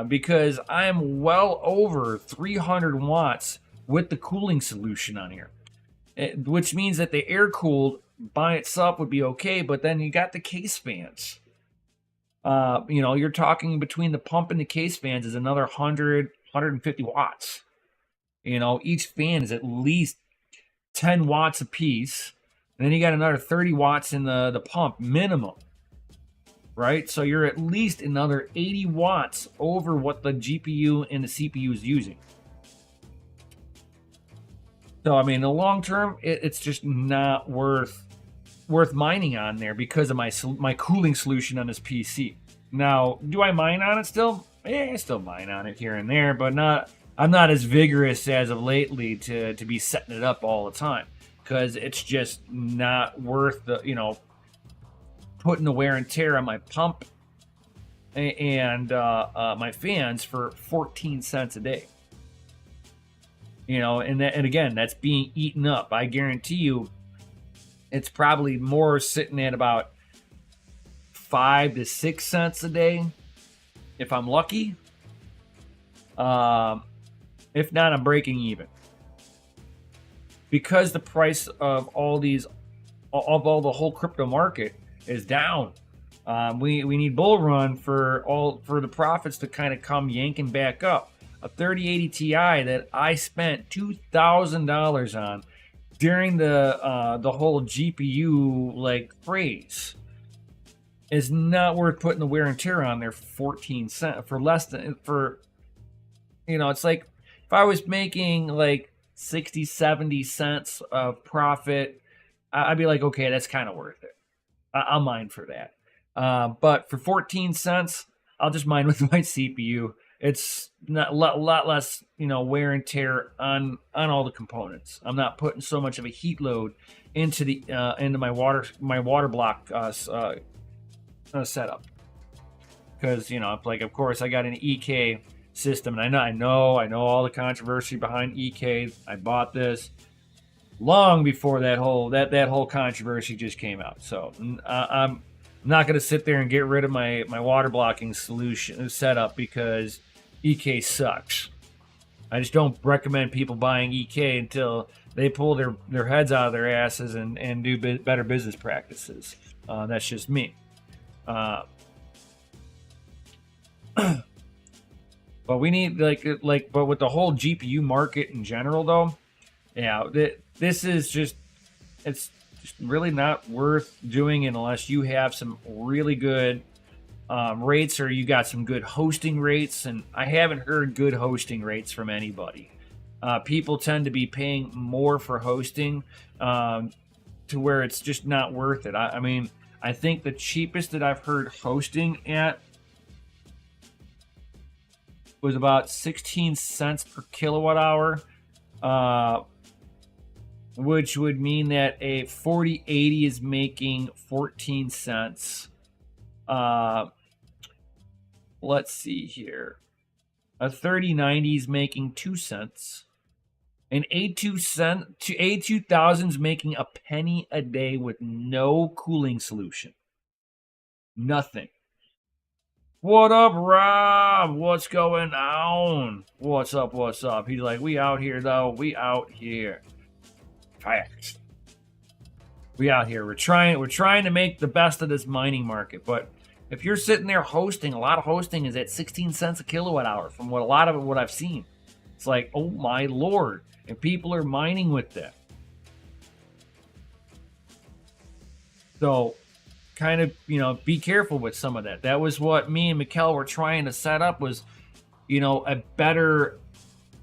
because I'm well over 300 watts with the cooling solution on here, which means that the air cooled by itself would be okay, but then you got the case fans. You're talking between the pump and the case fans is another 150 watts. Each fan is at least 10 watts a piece. And then you got another 30 watts in the pump minimum. Right? So you're at least another 80 watts over what the GPU and the CPU is using. So, I mean, in the long term, it's just not worth mining on there because of my cooling solution on this PC. Now, do I mine on it still? I still mine on it here and there, but I'm not as vigorous as of lately to be setting it up all the time because it's just not worth the putting the wear and tear on my pump and my fans for 14 cents a day. And again, that's being eaten up. I guarantee you, it's probably more sitting at about 5 to 6 cents a day, if I'm lucky. If not, I'm breaking even. Because the price of all the whole crypto market is down. We need bull run for the profits to kind of come yanking back up. A 3080 Ti that I spent $2,000 on during the whole GPU craze is not worth putting the wear and tear on there for 14 cents for less than it's like if I was making 60 70 cents of profit, I'd be like, okay, that's kind of worth it. I'll mine for that. But for 14 cents, I'll just mine with my CPU. It's not a lot less, wear and tear on all the components. I'm not putting so much of a heat load into my water block setup because of course I got an EK system, and I know all the controversy behind EK. I bought this long before that whole controversy just came out, so I'm not going to sit there and get rid of my water blocking solution setup because EK sucks. I just don't recommend people buying EK until they pull their heads out of their asses and do better business practices. That's just me. But we need but with the whole GPU market in general, though, yeah, this is just it's just really not worth doing unless you have some really good rates or you got some good hosting rates. And I haven't heard good hosting rates from anybody. People tend to be paying more for hosting to where it's just not worth it. I mean, I think the cheapest that I've heard hosting at was about 16 cents per kilowatt hour, which would mean that a 4080 is making 14 cents. Let's see here. A 3090 is making 2 cents. An A2000 is making a penny a day with no cooling solution. Nothing. What up, Rob? What's going on? What's up? He's like, we out here, though. We out here. Facts. We out here. We're trying to make the best of this mining market. But if you're sitting there hosting, a lot of hosting is at 16 cents a kilowatt hour from what I've seen. It's like, oh my Lord. And people are mining with that. So kind of, be careful with some of that. That was what me and Mikkel were trying to set up was, a better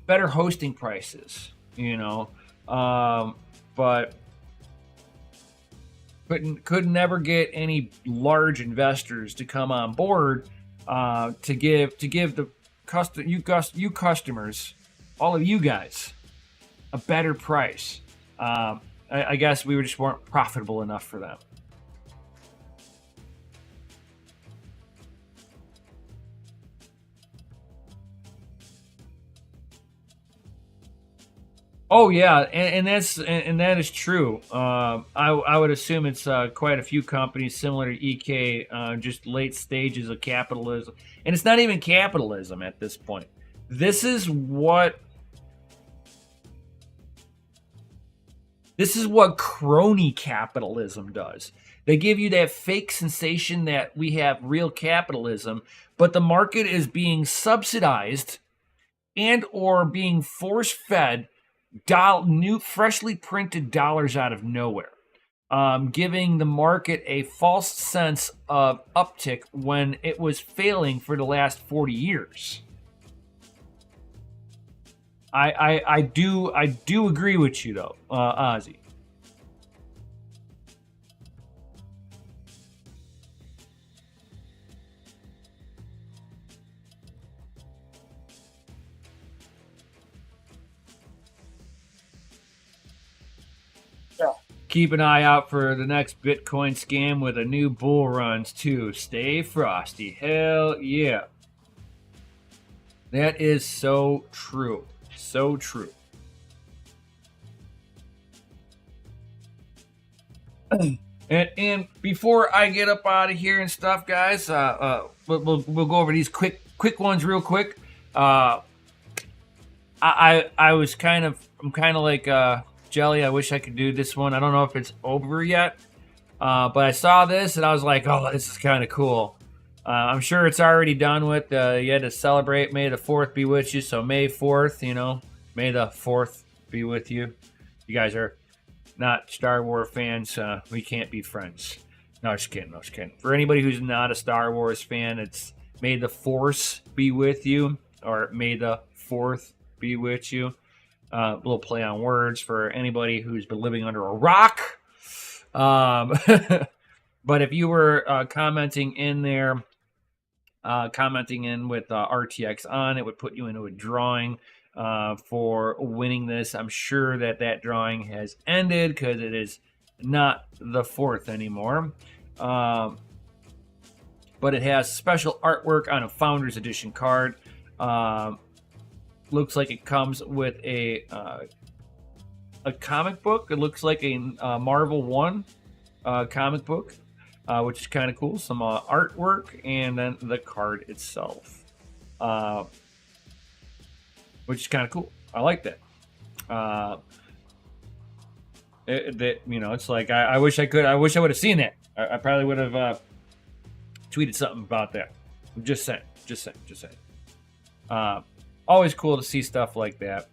hosting prices, but could never get any large investors to come on board to give the you customers, all of you guys, a better price. I guess we just weren't profitable enough for them. Oh yeah, and that is true. I would assume it's quite a few companies similar to EK, just late stages of capitalism, and it's not even capitalism at this point. This is what crony capitalism does. They give you that fake sensation that we have real capitalism, but the market is being subsidized and or being force fed new freshly printed dollars out of nowhere, giving the market a false sense of uptick when it was failing for the last 40 years. I do agree with you though, Ozzy. Keep an eye out for the next Bitcoin scam with a new bull runs too. Stay frosty. Hell yeah. That is so true. So true. And before I get up out of here and stuff, guys, we'll go over these quick ones real quick. I was I'm kind of like Jelly. I wish I could do this one. I don't know if it's over yet, but I saw this and I was like, oh, this is kind of cool. I'm sure it's already done with. You had to celebrate May the 4th be with you, so May 4th, May the 4th be with you. You guys are not Star Wars fans. We can't be friends. No, just kidding. For anybody who's not a Star Wars fan, it's May the Force be with you, or May the 4th be with you. A little play on words for anybody who's been living under a rock. But if you were commenting in there, commenting in with RTX on, it would put you into a drawing for winning this. I'm sure that drawing has ended because it is not the 4th anymore. But it has special artwork on a Founders Edition card. Looks like it comes with a comic book. It looks like a Marvel 1 comic book, which is kind of cool. Some artwork, and then the card itself, which is kind of cool. I like that. It's like I wish I could. I wish I would have seen that. I probably would have tweeted something about that. I'm just saying. Always cool to see stuff like that.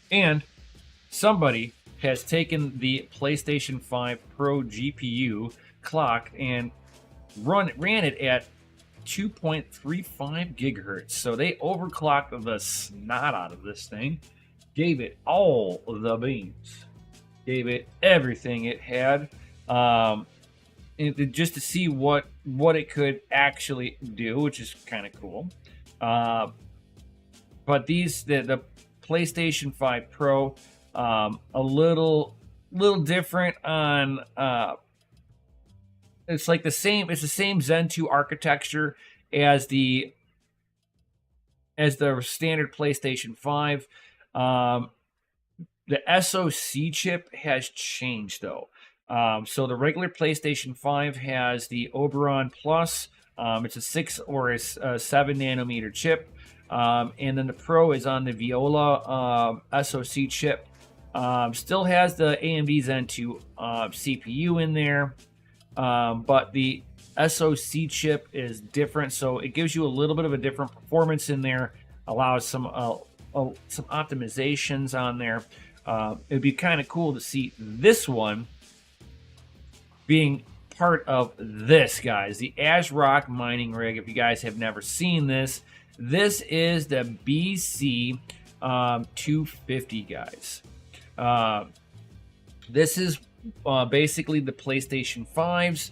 And somebody has taken the PlayStation 5 Pro GPU clock and ran it at 2.35 gigahertz. So they overclocked the snot out of this thing, gave it all the beans, gave it everything it had. And just to see what it could actually do, which is kind of cool. But the PlayStation 5 Pro, a little different on. It's like the same. It's the same Zen 2 architecture as the standard PlayStation 5. The SoC chip has changed though. So the regular PlayStation 5 has the Oberon Plus. It's a 6 or a 7 nanometer chip. And then the Pro is on the Viola SoC chip. Still has the AMD Zen 2 CPU in there. But the SoC chip is different. So it gives you a little bit of a different performance in there. Allows some optimizations on there. It'd be kind of cool to see this one being part of this, guys. The ASRock mining rig. If you guys have never seen this, this is the BC 250, guys. This is basically the PlayStation 5's,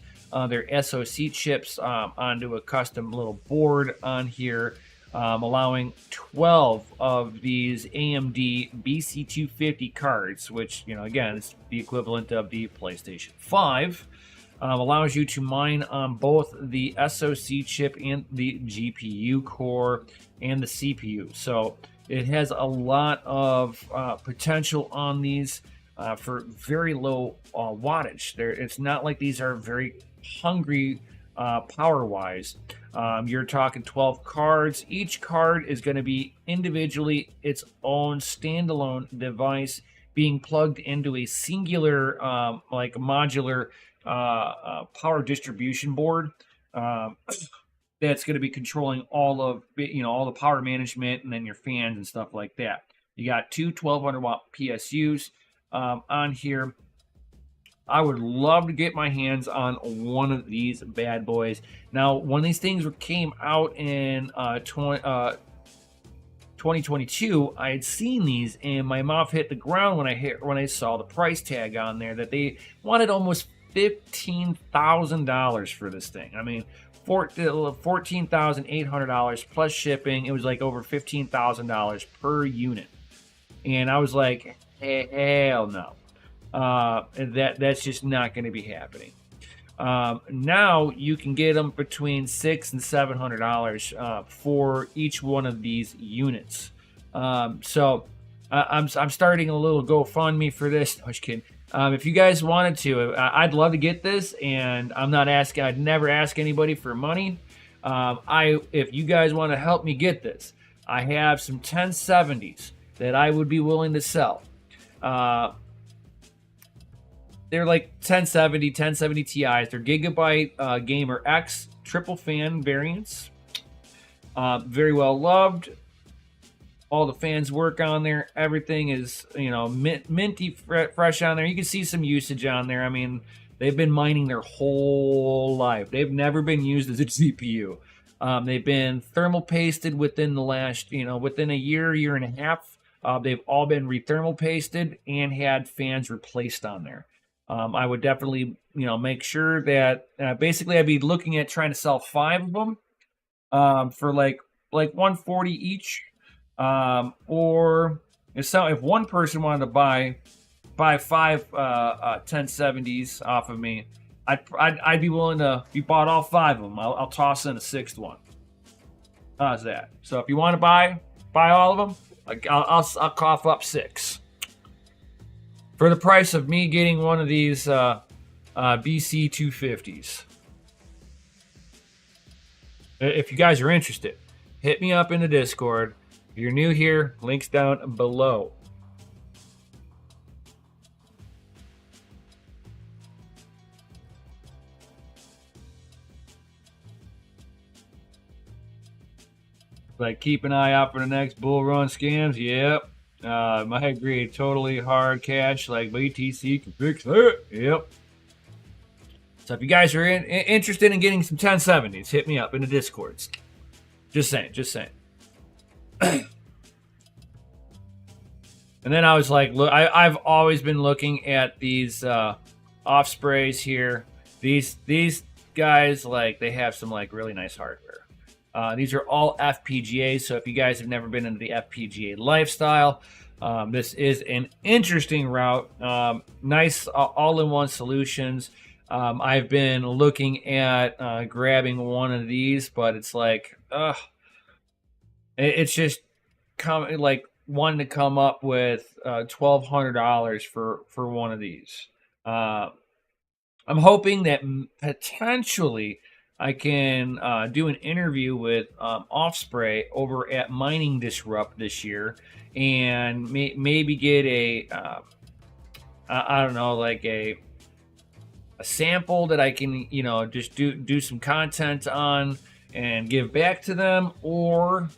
their SoC chips onto a custom little board on here, allowing 12 of these AMD BC250 cards, which, again, it's the equivalent of the PlayStation 5. allows you to mine on both the SoC chip and the GPU core and the CPU. So it has a lot of potential on these for very low wattage. It's not like these are very hungry power-wise. You're talking 12 cards. Each card is going to be individually its own standalone device being plugged into a singular, like modular power distribution board. That's going to be controlling all of all the power management and then your fans and stuff like that. You got two 1200 watt PSUs on here. I would love to get my hands on one of these bad boys. Now, when these things came out in 2022, I had seen these and my mouth hit the ground when I saw the price tag on there that they wanted almost $15,000 for this thing. I mean, $14,800 plus shipping. It was like over $15,000 per unit, and I was like, hell no. That's just not going to be happening. Now you can get them between $600 and $700 for each one of these units. So I'm starting a little GoFundMe for this. No, just kidding. If you guys wanted to, I'd love to get this, and I'd never ask anybody for money. If you guys want to help me get this, I have some 1070s that I would be willing to sell. They're like 1070 Ti's. They're Gigabyte Gamer X triple fan variants. Very well loved. All the fans work on there. Everything is, minty fresh on there. You can see some usage on there. I mean, they've been mining their whole life. They've never been used as a CPU. They've been thermal pasted within the last, within a year and a half. They've all been thermal pasted and had fans replaced on there. I would definitely, make sure that basically I'd be looking at trying to sell 5 of them for like 140 each. Or if one person wanted to buy 5 1070s off of me, I'd be willing to. If you bought all 5 of them, I'll toss in a 6th one. How's that? So if you want to buy all of them, I'll cough up 6 for the price of me getting one of these BC 250s. If you guys are interested, hit me up in the Discord. If you're new here, links down below. Like, keep an eye out for the next bull run scams. Yep. I agree. Totally hard cash like BTC can fix that. Yep. So if you guys are interested in getting some 1070s, hit me up in the Discords. Just saying. And then I was like, look, I've always been looking at these Ospreys here. These guys, like, they have some like really nice hardware. These are all FPGAs, so if you guys have never been into the FPGA lifestyle, this is an interesting route. Nice all-in-one solutions. I've been looking at grabbing one of these, but it's like, it's just wanting to come up with $1,200 for one of these. I'm hoping that potentially I can do an interview with Offspray over at Mining Disrupt this year, and maybe get I don't know, like a sample that I can, just do some content on and give back to them, or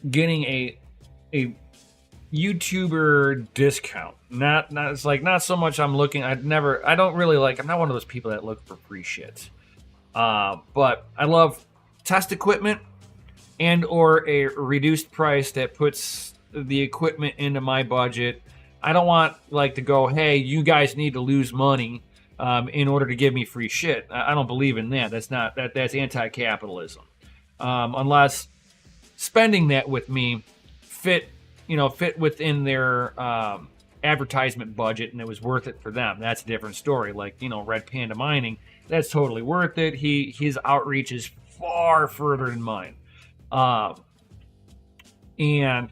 getting a YouTuber discount. It's like not so much I'm looking. I'm not one of those people that look for free shit. But I love test equipment and or a reduced price that puts the equipment into my budget. I don't want to go, hey, you guys need to lose money in order to give me free shit. I don't believe in that. That's anti-capitalism. Unless spending that with me fit within their advertisement budget and it was worth it for them. That's a different story. Like, Red Panda Mining, that's totally worth it. His outreach is far further than mine. And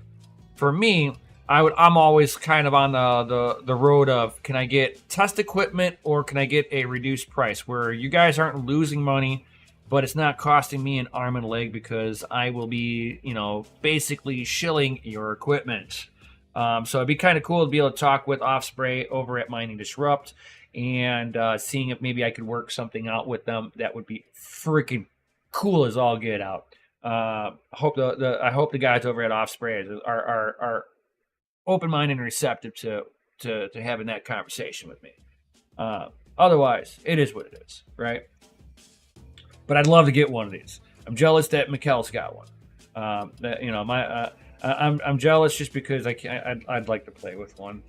for me, I'm always kind of on the road of, can I get test equipment or can I get a reduced price where you guys aren't losing money, but it's not costing me an arm and a leg because I will be, basically shilling your equipment. So it'd be kind of cool to be able to talk with Offspray over at Mining Disrupt and seeing if maybe I could work something out with them. That would be freaking cool as all get out. I hope the guys over at Offspray are open-minded and receptive to having that conversation with me. Otherwise, it is what it is, right? But I'd love to get one of these. I'm jealous that Mikkel's got one. I'm jealous just because I'd like to play with one.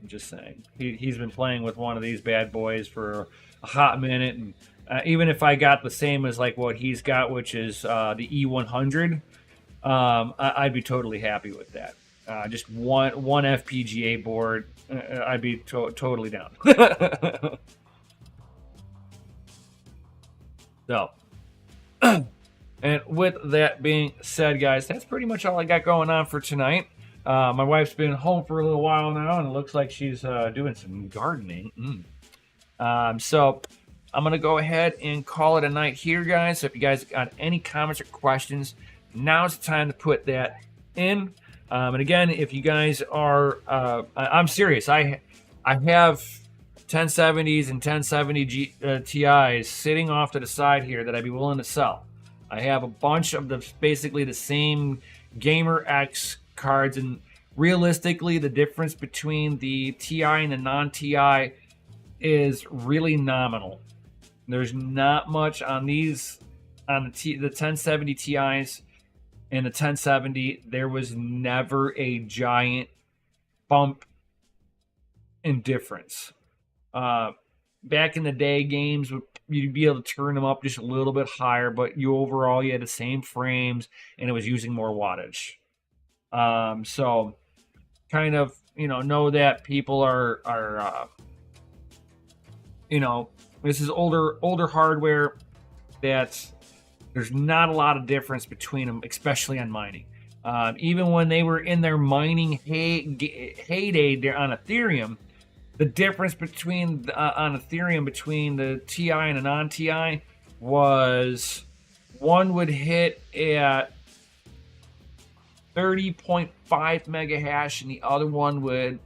I'm just saying. He's been playing with one of these bad boys for a hot minute, and even if I got the same as like what he's got, which is the E100, I'd be totally happy with that. Just one FPGA board, I'd be totally down. So, and with that being said, guys, that's pretty much all I got going on for tonight. My wife's been home for a little while now, and it looks like she's doing some gardening. So I'm going to go ahead and call it a night here, guys. So if you guys got any comments or questions, now's the time to put that in. And again, if you guys are, I'm serious. I have 1070s and 1070 Ti's sitting off to the side here that I'd be willing to sell. I have a bunch of basically the same Gamer X cards, and realistically, the difference between the Ti and the non-Ti is really nominal. There's not much on these, on the 1070 Ti's and the 1070. There was never a giant bump in difference. Back in the day, games you'd be able to turn them up just a little bit higher, but you had the same frames and it was using more wattage. So kind of, know that people are this is older hardware that there's not a lot of difference between them, especially on mining. Even when they were in their mining heyday on Ethereum, the difference between on Ethereum between the Ti and the non-Ti was one would hit at 30.5 mega hash, and the other one would,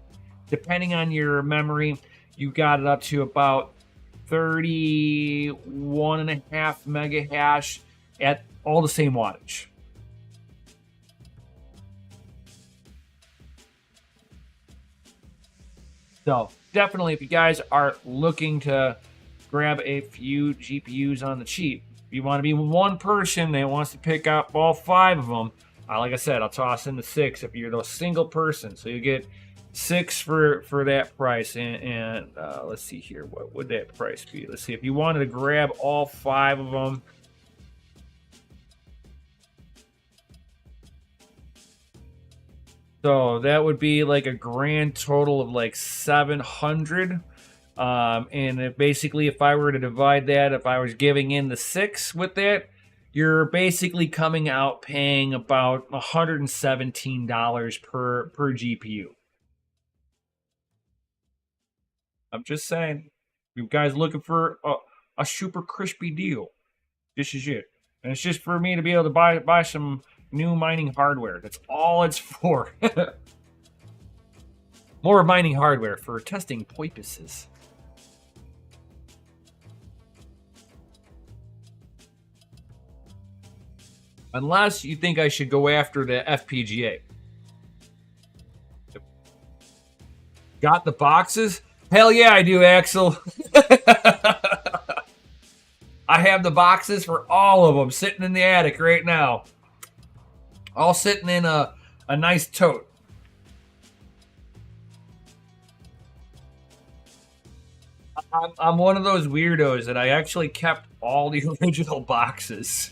depending on your memory, you got it up to about 31.5 mega hash at all the same wattage. So definitely, if you guys are looking to grab a few GPUs on the cheap, if you want to be one person that wants to pick up all 5 of them, like I said, I'll toss in the 6 if you're the single person. So you get 6 for that price. And let's see here, what would that price be? Let's see, if you wanted to grab all 5 of them, so that would be like a grand total of like 700. And basically, if I were to divide that, if I was giving in the 6 with that, you're basically coming out paying about $117 per GPU. I'm just saying, you guys looking for a super crispy deal, this is it. And it's just for me to be able to buy some new mining hardware. That's all it's for. More mining hardware for testing purposes. Unless you think I should go after the FPGA. Got the boxes? Hell yeah, I do, Axel. I have the boxes for all of them sitting in the attic right now. All sitting in a nice tote. I'm one of those weirdos that I actually kept all the original boxes.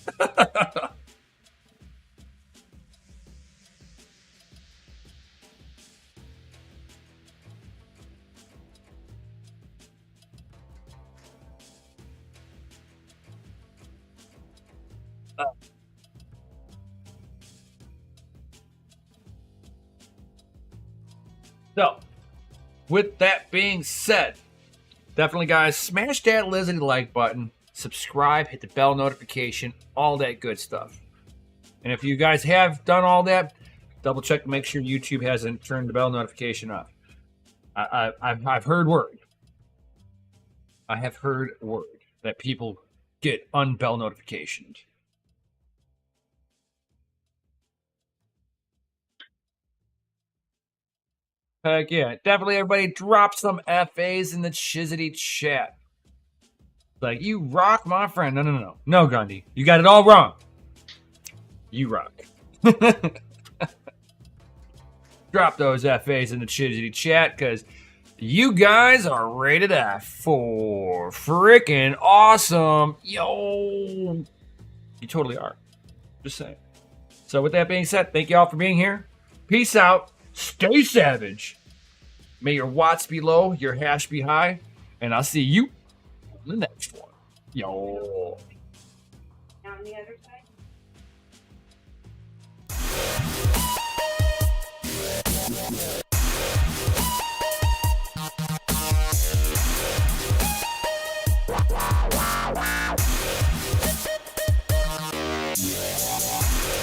So, with that being said, definitely, guys, smash that lizard like button, subscribe, hit the bell notification, all that good stuff. And if you guys have done all that, double check to make sure YouTube hasn't turned the bell notification off. I've heard word. I have heard word that people get unbell notifications. Heck yeah. Definitely everybody drop some FAs in the Chizity chat. Like, you rock, my friend. No. No, Gundy. You got it all wrong. You rock. Drop those FAs in the Chizity chat, because you guys are rated F for freaking awesome. Yo. You totally are. Just saying. So with that being said, thank you all for being here. Peace out. Stay savage. May your watts be low, your hash be high, and I'll see you on the next one. Yo. On the other side?